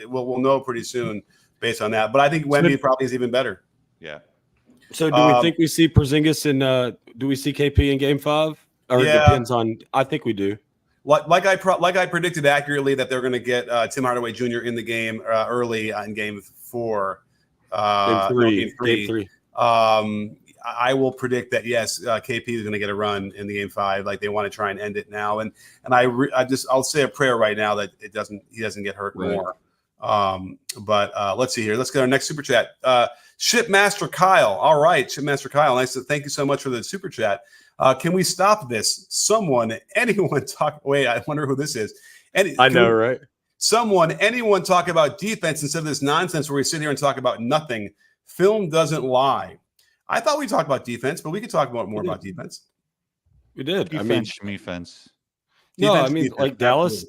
We'll know pretty soon based on that. But I think Wemby probably is even better. Yeah. So do we think we see Porzingis and do we see KP in Game 5? Or it depends on. I think we do. Like I predicted accurately that they're going to get Tim Hardaway Jr. in the game early in Game 4. Game 3. I will predict that yes, KP is going to get a run in the Game 5. Like, they want to try and end it now, and I'll say a prayer right now that he doesn't get hurt more. But let's see here. Let's get our next super chat. Shipmaster Kyle. All right, Shipmaster Kyle. Nice. Thank you so much for the super chat. Can we stop this? Anyone talk? Wait, I wonder who this is. I know, right? Anyone talk about defense instead of this nonsense where we sit here and talk about nothing. Film doesn't lie. I thought we talked about defense, but we could talk more about defense. We did. Defense. Like Dallas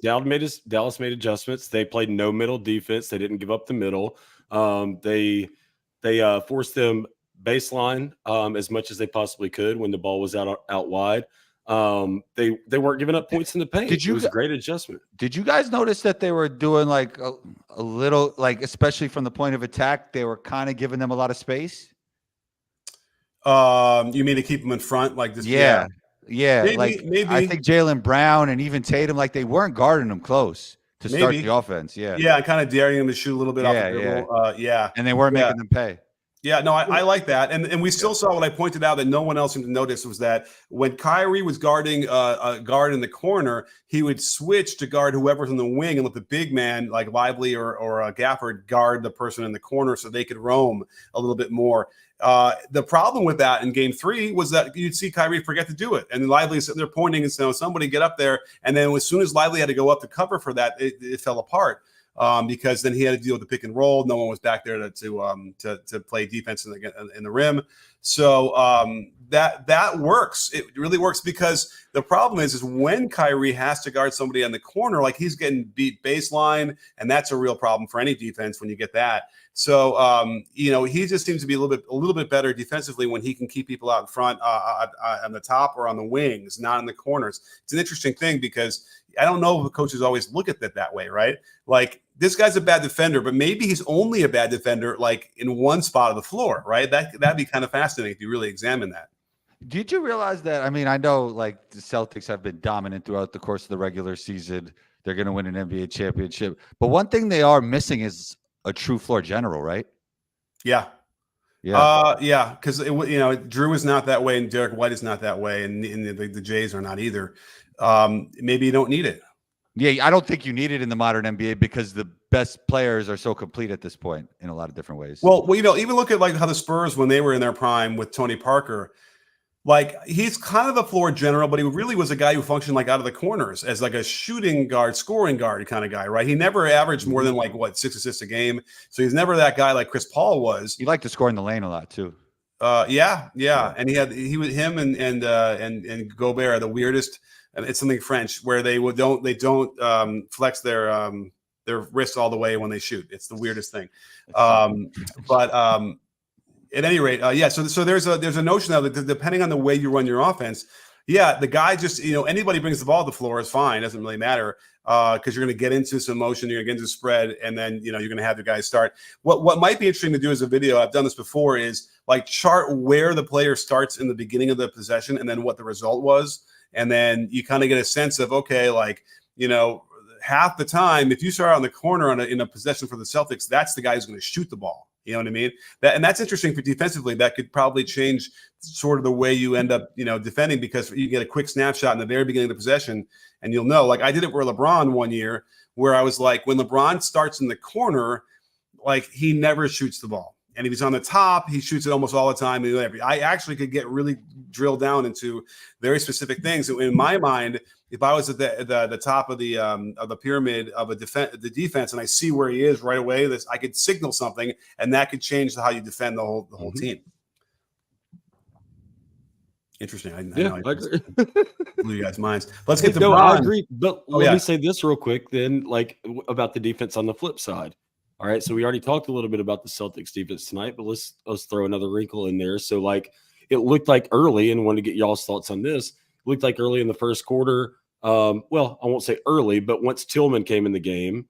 made adjustments. They played no middle defense. They didn't give up the middle. They forced them baseline as much as they possibly could when the ball was out wide. They weren't giving up points in the paint. It was a great adjustment. Did you guys notice that they were doing like a little, like, especially from the point of attack, they were kind of giving them a lot of space? You mean to keep them in front like this? Yeah. Maybe. I think Jaylen Brown and even Tatum, like, they weren't guarding them close to start the offense. Yeah, and kind of daring them to shoot a little bit off the dribble. And they weren't making them pay. Yeah, no, I like that. And we still saw what I pointed out that no one else seemed to notice was that when Kyrie was guarding a guard in the corner, he would switch to guard whoever's in the wing and let the big man like Lively or Gafford guard the person in the corner so they could roam a little bit more. The problem with that in Game 3 was that you'd see Kyrie forget to do it. And Lively is sitting there pointing and saying, somebody get up there. And then as soon as Lively had to go up to cover for that, it fell apart. Because then he had to deal with the pick and roll. No one was back there to play defense in the rim. So that works. It really works because the problem is when Kyrie has to guard somebody on the corner, like he's getting beat baseline, and that's a real problem for any defense when you get that. So he just seems to be a little bit better defensively when he can keep people out in front on the top or on the wings, not in the corners. It's an interesting thing because I don't know if the coaches always look at it that way, right? Like, this guy's a bad defender, but maybe he's only a bad defender like in one spot of the floor, right? That'd be kind of fascinating if you really examine that. Did you realize that? I mean, I know like the Celtics have been dominant throughout the course of the regular season. They're going to win an NBA championship. But one thing they are missing is a true floor general, right? Yeah. Yeah. Because, Drew is not that way and Derek White is not that way. And the Jays are not either. Maybe you don't need it. Yeah, I don't think you need it in the modern NBA because the best players are so complete at this point in a lot of different ways. Well, even look at like how the Spurs, when they were in their prime with Tony Parker, like he's kind of a floor general, but he really was a guy who functioned like out of the corners as like a shooting guard, scoring guard kind of guy, right? He never averaged more than 6 assists a game. So he's never that guy like Chris Paul was. He liked to score in the lane a lot too. Yeah. And him and Gobert are the weirdest. And it's something French where they don't flex their wrists all the way when they shoot. It's the weirdest thing. But at any rate, So there's a notion of that depending on the way you run your offense. Yeah, the guy just anybody brings the ball to the floor is fine. It doesn't really matter because you're going to get into some motion, you're going to get into spread, and then you're going to have your guys start. What might be interesting to do as a video, I've done this before, is like chart where the player starts in the beginning of the possession and then what the result was. And then you kind of get a sense of, okay, half the time, if you start on the corner in a possession for the Celtics, that's the guy who's going to shoot the ball. You know what I mean? And that's interesting for defensively. That could probably change sort of the way you end up, defending because you get a quick snapshot in the very beginning of the possession and you'll know. Like I did it for LeBron one year where I was like, when LeBron starts in the corner, like he never shoots the ball. And if he's on the top, he shoots it almost all the time. I actually could get really drilled down into very specific things. In my mind, if I was at the top of the pyramid of the defense, and I see where he is right away, I could signal something, and that could change how you defend the whole team. Interesting. I agree. Blew you guys' minds. Let's get to no, Bron. I agree. But let me say this real quick then, like about the defense on the flip side. All right. So we already talked a little bit about the Celtics defense tonight, but let's throw another wrinkle in there. So like it looked like early, and wanted to get y'all's thoughts on this. It looked like early in the first quarter. Well, I won't say early, but once Tillman came in the game,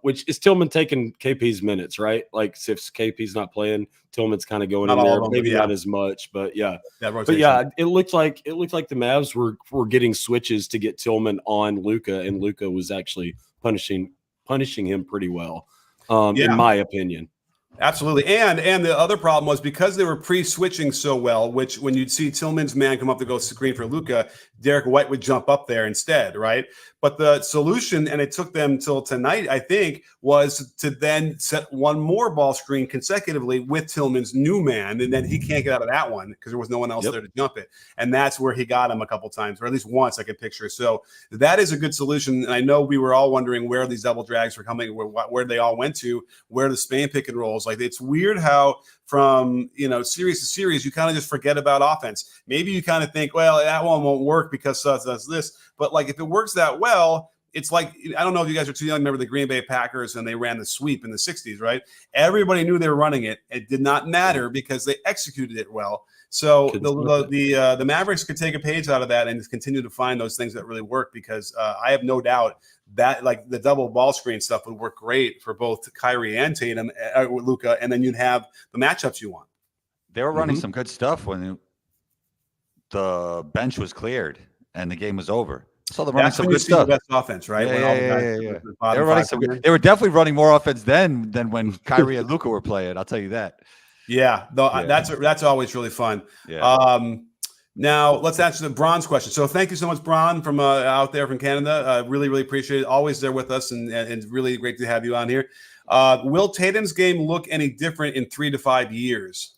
which is Tillman taking KP's minutes, right? Like if KP's not playing, Tillman's kind of going Not in there, them, maybe not as much, but yeah. But yeah, it looked like the Mavs were getting switches to get Tillman on Luka, and Luka was actually punishing him pretty well, in my opinion. Absolutely. And the other problem was because they were pre-switching so well, which when you'd see Tillman's man come up to go screen for Luka, Derek White would jump up there instead, right? But the solution, and it took them till tonight, I think, was to then set one more ball screen consecutively with Tillman's new man, and then he can't get out of that one because there was no one else there to jump it. And that's where he got him a couple times, or at least once I could picture. So that is a good solution. And I know we were all wondering where these double drags were coming, where they all went to, where the Spain pick and rolls. Like it's weird how from series to series you kind of just forget about offense. Maybe you kind of think, well, that one won't work because that's this. But like if it works that well, it's like, I don't know if you guys are too young. Remember the Green Bay Packers and they ran the sweep in the 60s, right? Everybody knew they were running it. It did not matter because they executed it well. So the Mavericks could take a page out of that and just continue to find those things that really work because I have no doubt that like the double ball screen stuff would work great for both Kyrie and Tatum, Luka, and then you'd have the matchups you want. They were running some good stuff when the bench was cleared and the game was over. So they're running some good stuff. The best offense, right? Yeah. They were running some good. They were definitely running more offense than when Kyrie and Luka were playing. I'll tell you that. Yeah, that's always really fun. Yeah. Now let's answer the Bron's question. So thank you so much, Bron, from out there from Canada. Really, really appreciate it. Always there with us, and really great to have you on here. Will Tatum's game look any different in 3 to 5 years?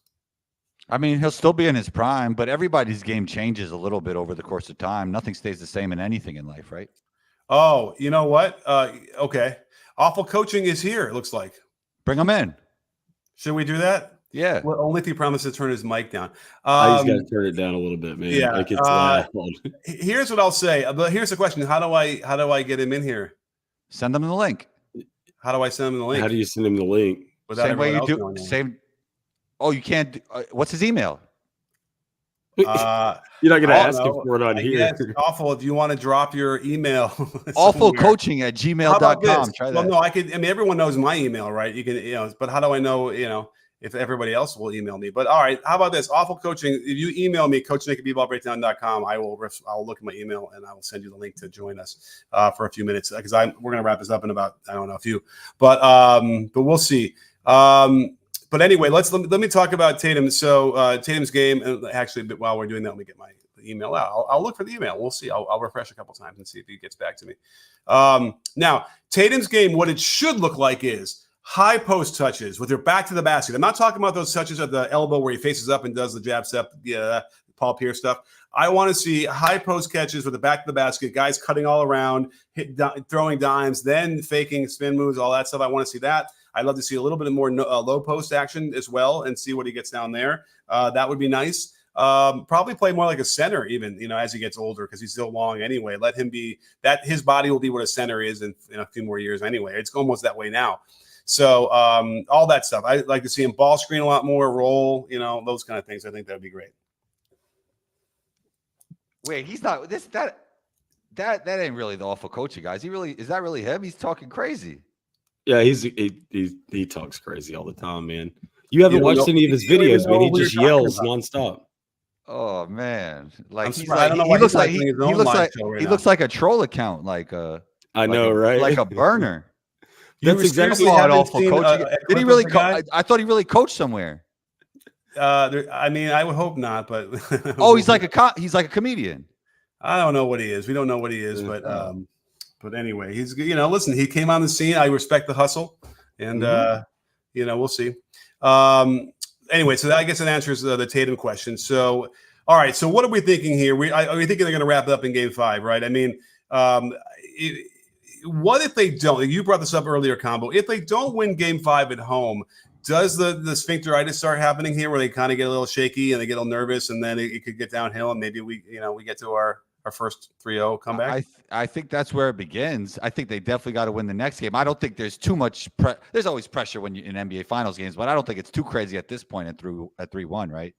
I mean, he'll still be in his prime, but everybody's game changes a little bit over the course of time. Nothing stays the same in anything in life, right? Oh, you know what? Okay. Awful coaching is here, it looks like. Bring him in. Should we do that? Yeah. Well, only if he promises to turn his mic down. I just got to turn it down a little bit, man. Yeah. Like it's loud. Here's what I'll say. But here's the question. How do I get him in here? Send him the link. How do I send him the link? How do you send him the link? Same way you do. Same. Oh, you can't. What's his email? You're not going to ask him for it on here. It's awful if you want to drop your email. Awfulcoaching@gmail.com. Try that. Well, no, I mean, everyone knows my email, right? You can, but how do I know, if everybody else will email me? But all right, how about this? Awful coaching. If you email me, coachnick@bballbreakdown.com, I'll look at my email and I will send you the link to join us for a few minutes because we're going to wrap this up in about, I don't know, a few, but we'll see. But anyway, let me talk about Tatum. So Tatum's game, and actually, while we're doing that, let me get my email out. I'll look for the email. We'll see. I'll refresh a couple times and see if he gets back to me. Now, Tatum's game, what it should look like is high post touches with your back to the basket. I'm not talking about those touches at the elbow where he faces up and does the jab step, Paul Pierce stuff. I want to see high post catches with the back to the basket, guys cutting all around, throwing dimes, then faking spin moves, all that stuff. I want to see that. I'd love to see a little bit more low post action as well and see what he gets down there. That would be nice. Probably play more like a center even, as he gets older because he's still long anyway. Let him be that. His body will be what a center is in a few more years anyway. It's almost that way now. So all that stuff. I'd like to see him ball screen a lot more, roll, those kind of things. I think that would be great. Wait, he's not that ain't really the awful coaching, guys. Is that really him? He's talking crazy. Yeah, he talks crazy all the time, man. You haven't watched any of his videos, man. He just yells nonstop. Oh man, like he looks like a troll account, I know, right? Like a burner. That's exactly awful coaching. Did he really? I thought he really coached somewhere. I mean, I would hope not, but he's like a comedian. I don't know what he is. We don't know what he is, but anyway, he's listen. He came on the scene. I respect the hustle, and we'll see. Anyway, so that, I guess it answers the Tatum question. So, all right. So what are we thinking here? Are we thinking they're going to wrap it up in Game 5, right? I mean, what if they don't? You brought this up earlier, Combo. If they don't win Game 5 at home, does the sphincteritis start happening here, where they kind of get a little shaky and they get a little nervous, and then it could get downhill, and maybe we get to our first 3-0 comeback? I think that's where it begins. I think they definitely got to win the next game. I don't think there's too much. There's always pressure when you in NBA Finals games, but I don't think it's too crazy at this point at 3-1, right?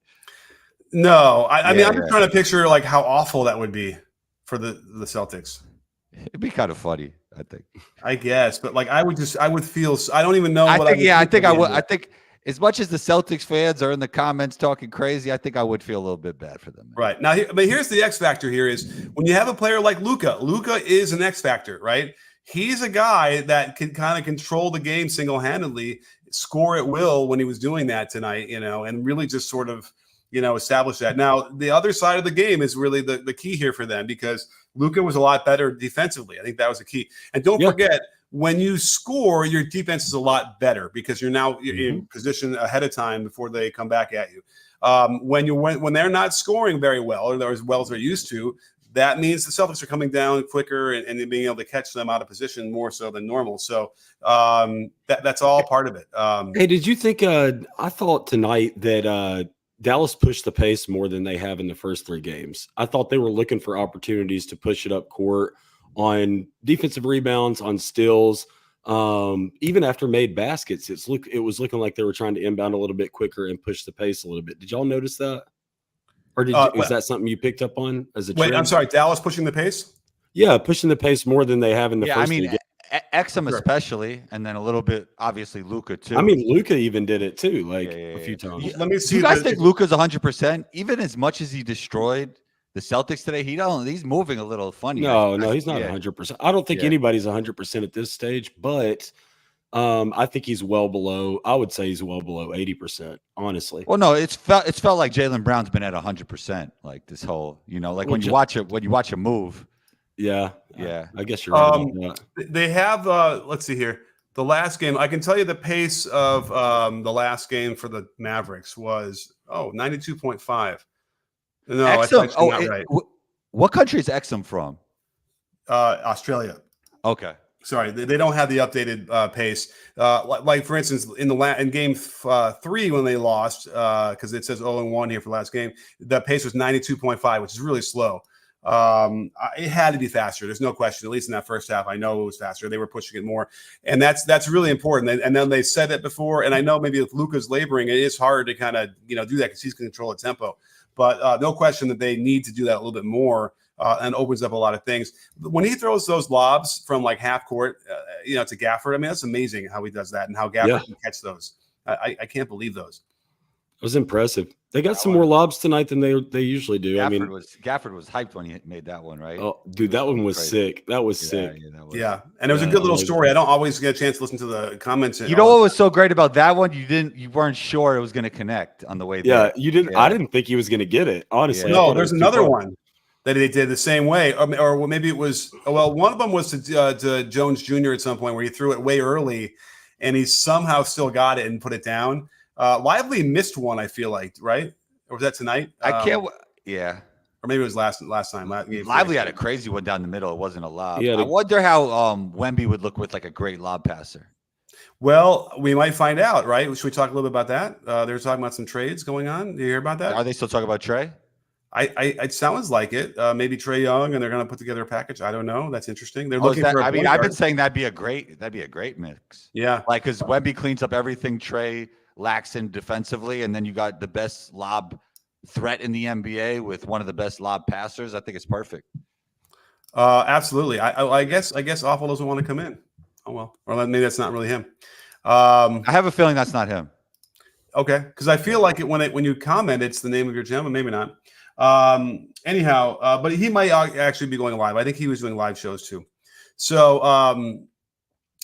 No, I mean, I'm just trying to picture like how awful that would be for the Celtics. It'd be kind of funny, I think. I guess, but like I would feel. I don't even know. I think as much as the Celtics fans are in the comments talking crazy, I think I would feel a little bit bad for them. Right now, but here's the X factor. Here is when you have a player like Luka. Luka is an X factor, right? He's a guy that can kind of control the game single-handedly, score at will when he was doing that tonight, and really just sort of establish that. Now, the other side of the game is really the key here for them, because Luka was a lot better defensively. I think that was the key. And don't forget, when you score, your defense is a lot better because you're now in position ahead of time before they come back at you. When they're not scoring very well, or as well as they're used to, that means the Celtics are coming down quicker and being able to catch them out of position more so than normal. So that's all part of it. Hey, did you think? I thought tonight that Dallas pushed the pace more than they have in the first 3 games. I thought they were looking for opportunities to push it up court on defensive rebounds, on steals, even after made baskets. It was looking like they were trying to inbound a little bit quicker and push the pace a little bit. Did y'all notice that? Or is that something you picked up on as a trend? Wait, I'm sorry, Dallas pushing the pace? Yeah, pushing the pace more than they have in the first 3 games. Exum especially, and then a little bit, obviously, Luka too. I mean, Luka even did it too, a few times. Let me see. Do you guys think Luka's 100%? Even as much as he destroyed the Celtics today, he's moving a little funny. No, he's not 100%. I don't think anybody's 100% at this stage, but I think he's well below. I would say he's well below 80%, honestly. Well, no, it's felt like Jaylen Brown's been at 100%. Like this whole, when you watch a move. Yeah. I guess you're right about that. They have, let's see here. The last game, I can tell you the pace of the last game for the Mavericks was 92.5. No, that's actually not right. What country is Exum from? Australia. Okay. Sorry, they don't have the updated pace. Like for instance, in game 3 when they lost, because it says 0-1 here for the last game, the pace was 92.5, which is really slow. It had to be faster. There's no question. At least in that first half, I know it was faster. They were pushing it more, and that's really important. And then they said it before, and I know maybe if Luka's laboring, it is hard to kind of do that because he's going to control the tempo. But no question that they need to do that a little bit more, and opens up a lot of things. When he throws those lobs from like half court, to Gafford, I mean that's amazing how he does that and how Gafford can catch those. I can't believe those. It was impressive. They got some more lobs tonight than they usually do. Gafford was hyped when he made that one, right? Oh, dude, that one was sick. That was sick. Yeah, and it was a good little story. I don't always get a chance to listen to the comments. You know what was so great about that one? You weren't sure it was going to connect on the way there. Yeah, you didn't. Yeah. I didn't think he was going to get it. Honestly, no. There's another one that they did the same way, or maybe it was. Well, one of them was to Jones Jr. at some point where he threw it way early, and he somehow still got it and put it down. Lively missed one, I feel like, right? Or was that tonight? I can't. Yeah. Or maybe it was last time. Lively had a crazy one down the middle. It wasn't a lob. I wonder how Wemby would look with like a great lob passer. Well, we might find out, right? Should we talk a little bit about that? They were talking about some trades going on. Do you hear about that? Are they still talking about Trey? It sounds like it. Maybe Trey Young, and they're going to put together a package. I don't know. That's interesting. They're looking for. I've been saying that'd be a great mix. Yeah, like because Wemby cleans up everything Trey lacks in defensively, and then you got the best lob threat in the NBA with one of the best lob passers. I think it's perfect. Absolutely. I guess Awful doesn't want to come in. Oh well, or maybe that's not really him. I have a feeling that's not him. Okay, because I feel like when you comment, it's the name of your gym, and maybe not. Anyhow, but he might actually be going live. I think he was doing live shows too. So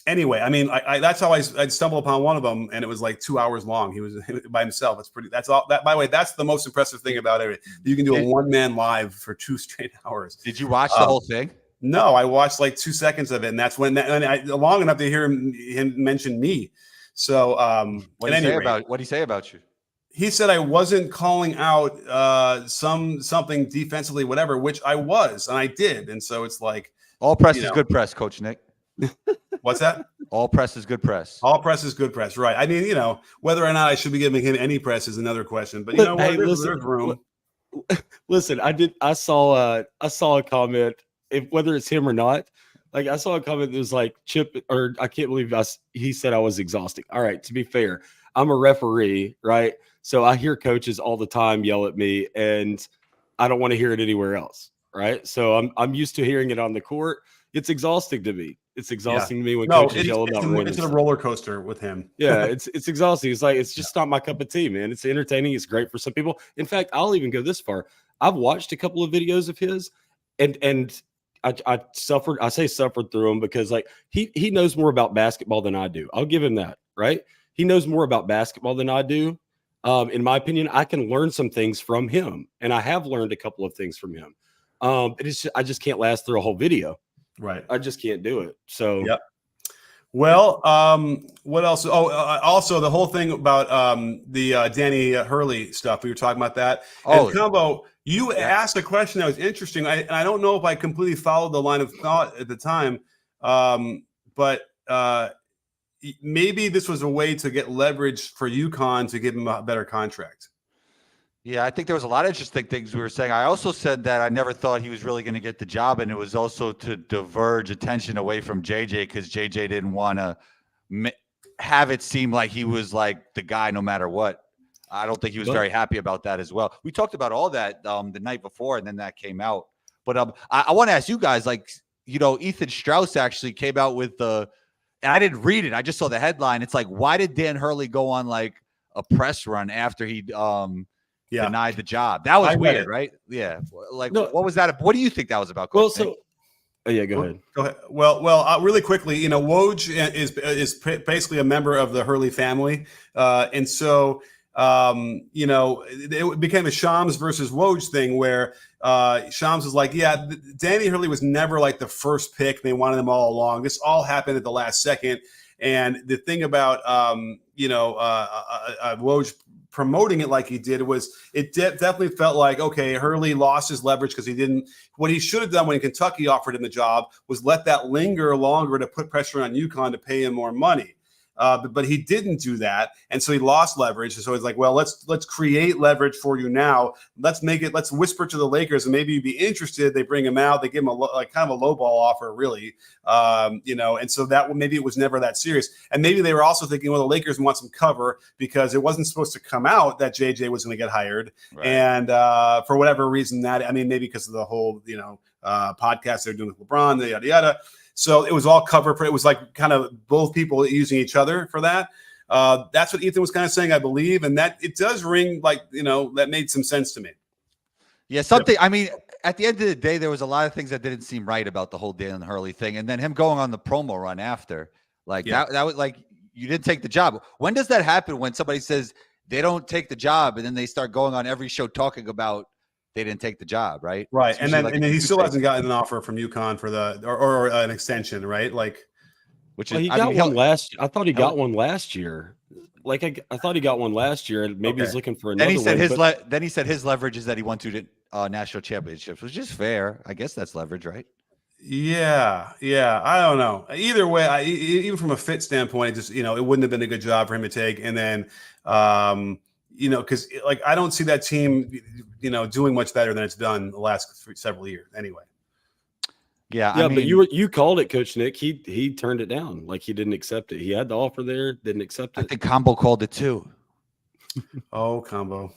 anyway, I mean, that's how I'd stumble upon one of them, and it was like 2 hours long. He was by himself. That's all. That, by the way, that's the most impressive thing about it. You can do a one-man live for 2 straight hours. Did you watch the whole thing? No, I watched like 2 seconds of it, and that's long enough to hear him mention me. So, What did he say about you? He said I wasn't calling out something defensively, whatever, which I was, and I did. And so it's like all press is good press, Coach Nick. What's that? All press is good press. All press is good press, right? I mean, whether or not I should be giving him any press is another question. But you know what? There's room. Listen, I saw a comment, whether it's him or not. Like I saw a comment that was like Chip, or I can't believe he said I was exhausting. All right, to be fair, I'm a referee, right? So I hear coaches all the time yell at me, and I don't want to hear it anywhere else, right? So I'm used to hearing it on the court. It's exhausting to me. It's exhausting to me when coaches yell about it's a roller coaster with him. Yeah, it's exhausting. It's like it's just not my cup of tea, man. It's entertaining. It's great for some people. In fact, I'll even go this far. I've watched a couple of videos of his, and I suffered through them because like he knows more about basketball than I do. I'll give him that, right? He knows more about basketball than I do. In my opinion, I can learn some things from him, and I have learned a couple of things from him. I just can't last through a whole video. Right. I just can't do it. So, yep. Well, what else? Oh, also the whole thing about the Danny Hurley stuff. We were talking about that. And Combo, you asked a question that was interesting. I don't know if I completely followed the line of thought at the time, but maybe this was a way to get leverage for UConn to give him a better contract. Yeah, I think there was a lot of interesting things we were saying. I also said that I never thought he was really going to get the job, and it was also to diverge attention away from JJ because JJ didn't want to have it seem like he was like the guy no matter what. I don't think he was very happy about that as well. We talked about all that the night before, and then that came out. But I want to ask you guys, like, Ethan Strauss actually came out with and I didn't read it. I just saw the headline. It's like, why did Dan Hurley go on like a press run after he denied the job? That was weird, right? Yeah. Like, what was that? What do you think that was about? Coach go ahead. Go ahead. Well, really quickly, Woj is basically a member of the Hurley family, and so it became a Shams versus Woj thing where Shams was like, yeah, Danny Hurley was never like the first pick. They wanted him all along. This all happened at the last second. And the thing about, Woj promoting it like he did was it definitely felt like, okay, Hurley lost his leverage because what he should have done when Kentucky offered him the job was let that linger longer to put pressure on UConn to pay him more money. But he didn't do that, and so he lost leverage. And so he's like, "Well, let's create leverage for you now. Let's whisper to the Lakers, and maybe you'd be interested." They bring him out. They give him kind of a lowball offer, really, And so maybe it was never that serious. And maybe they were also thinking, well, the Lakers want some cover because it wasn't supposed to come out that JJ was going to get hired, right. And for whatever reason, maybe because of the whole podcast they're doing with LeBron, yada yada. So it was all cover for it was like kind of both people using each other for that. That's what Ethan was kind of saying, I believe. And that it does ring like, that made some sense to me. Yeah, something. I mean, at the end of the day, there was a lot of things that didn't seem right about the whole Dan Hurley thing. And then him going on the promo run after, that was like, you didn't take the job. When does that happen when somebody says they don't take the job and then they start going on every show talking about they didn't take the job, right? Right. And then he still hasn't gotten an offer from UConn for or an extension, right? Like, he got one last. I thought he got one last year. Like I thought he got one last year, and maybe he's looking for another. Then he said his leverage is that he won 2 national championships, which is fair. I guess that's leverage, right? Yeah. I don't know. Either way, even from a fit standpoint, it wouldn't have been a good job for him to take. And then, because I don't see that team, doing much better than it's done the last several years anyway. Yeah. But you called it, Coach Nick. He turned it down. Like he didn't accept it. He had the offer there, didn't accept it. I think Combo called it too. Oh, Combo.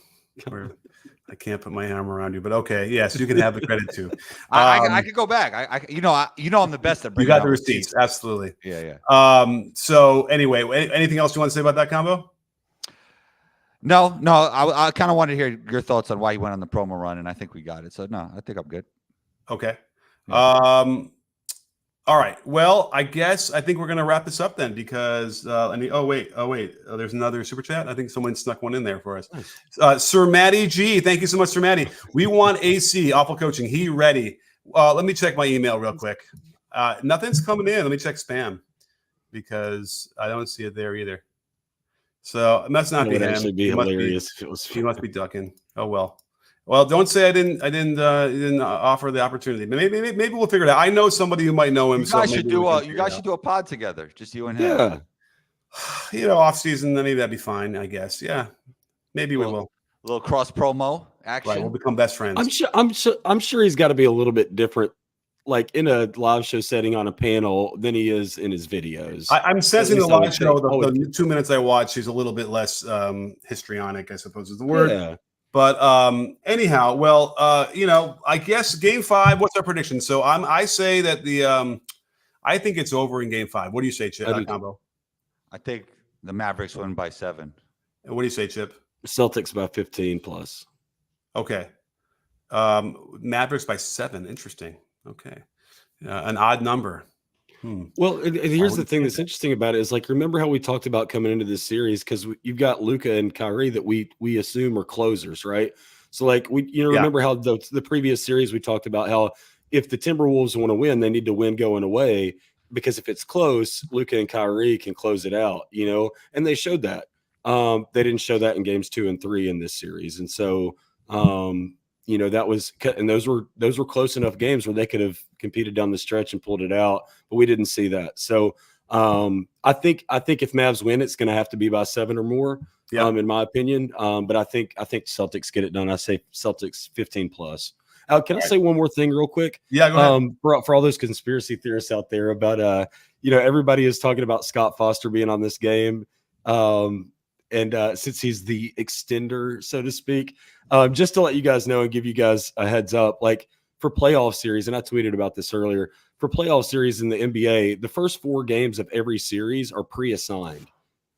I can't put my arm around you, but okay. Yes, you can have the credit too. I could go back. I'm the best at bringing. You got the receipts. Absolutely. Yeah. So anyway, anything else you want to say about that Combo? No. I kind of wanted to hear your thoughts on why he went on the promo run, and I think we got it. So no, I think I'm good. Okay. Yeah. All right. Well, I think we're gonna wrap this up then because there's another super chat. I think someone snuck one in there for us. Nice. Sir Matty G, thank you so much, Sir Matty. We want AC awful coaching. He ready. Let me check my email real quick. Nothing's coming in. Let me check spam because I don't see it there either. So it must not It be would him. actually be hilarious if it was. He must be ducking. Oh well. Well, don't say I didn't offer the opportunity. Maybe we'll figure it out. I know somebody who might know him. You guys so should maybe do we can a figure it out. pod together, just you and him. Yeah. Off season, then maybe that'd be fine. I guess. Yeah. Maybe we will. A little cross promo action. Right. We'll become best friends. I'm sure he's got to be a little bit different, like in a live show setting on a panel than he is in his videos. I'm sensing the live show. The 2 minutes I watched, he's a little bit less histrionic, I suppose is the word. Yeah. But anyhow, well, I guess Game 5. What's our prediction? So I say that I think it's over in Game 5. What do you say, Chip? Combo. I think the Mavericks win by 7. And what do you say, Chip? Celtics by 15 plus. Okay. Mavericks by 7. Interesting. Okay. An odd number. Well, and here's the thing that's interesting about it is, like, remember how we talked about coming into this series, because you've got Luka and Kyrie that we assume are closers, right? So like remember how the previous series we talked about how if the Timberwolves want to win, they need to win going away, because if it's close, Luka and Kyrie can close it out, and they showed that. They didn't show that in games 2 and 3 in this series, and so that was, and those were close enough games where they could have competed down the stretch and pulled it out, but we didn't see that. So I think if Mavs win, it's going to have to be by 7 or more, in my opinion. But I think Celtics get it done. I say Celtics 15 plus. Can I say one more thing real quick? Yeah, go ahead. For all those conspiracy theorists out there about everybody is talking about Scott Foster being on this game. And since he's the extender, so to speak, just to let you guys know and give you guys a heads up, like for playoff series, and I tweeted about this earlier, for playoff series in the NBA, the first 4 games of every series are pre-assigned.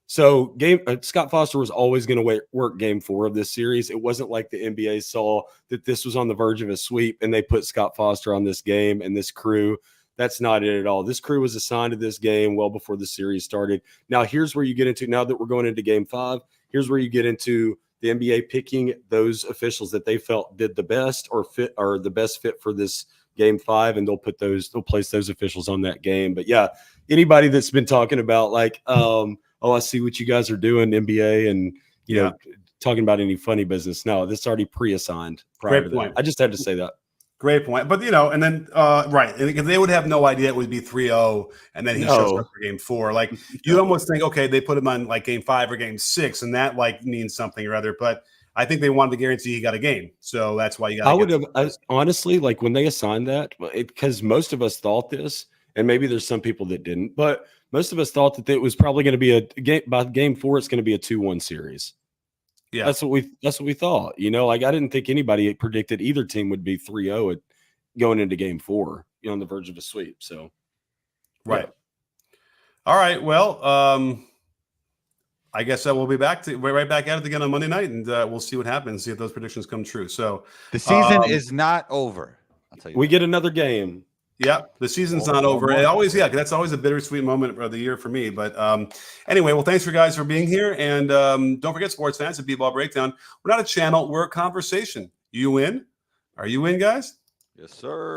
So Scott Foster was always going to work game 4 of this series. It wasn't like the NBA saw that this was on the verge of a sweep and they put Scott Foster on this game and this crew. That's not it at all. This crew was assigned to this game well before the series started. Now, here's where you get into, now that we're going into Game 5, here's where you get into the NBA picking those officials that they felt did the best or the best fit for this Game 5, and they'll place those officials on that game. But yeah, anybody that's been talking about like, I see what you guys are doing, NBA, and talking about any funny business. No, this is already pre-assigned. Great point. I just had to say that. Great point. But, and then, right, because they would have no idea it would be 3-0, and then he shows up for Game 4. Like, you'd almost think, okay, they put him on, like, Game 5 or Game 6, and that, like, means something or other. But I think they wanted to guarantee he got a game. So that's why you got to honestly, like, when they assigned that, because most of us thought this, and maybe there's some people that didn't, but most of us thought that it was probably going to be a game. By Game 4, it's going to be a 2-1 series. Yeah, that's what we thought. Like I didn't think anybody predicted either team would be 3-0 going into Game 4, on the verge of a sweep. So, right. Yeah. All right. Well, I guess we'll be right back at it again on Monday night, and we'll see what happens. See if those predictions come true. So the season is not over. I'll tell you. We get another game. Yeah, the season's not over. It always, that's always a bittersweet moment of the year for me. But anyway, well, thanks for guys for being here. And don't forget, sports fans, at B-Ball Breakdown, we're not a channel, we're a conversation. You in? Are you in, guys? Yes, sir.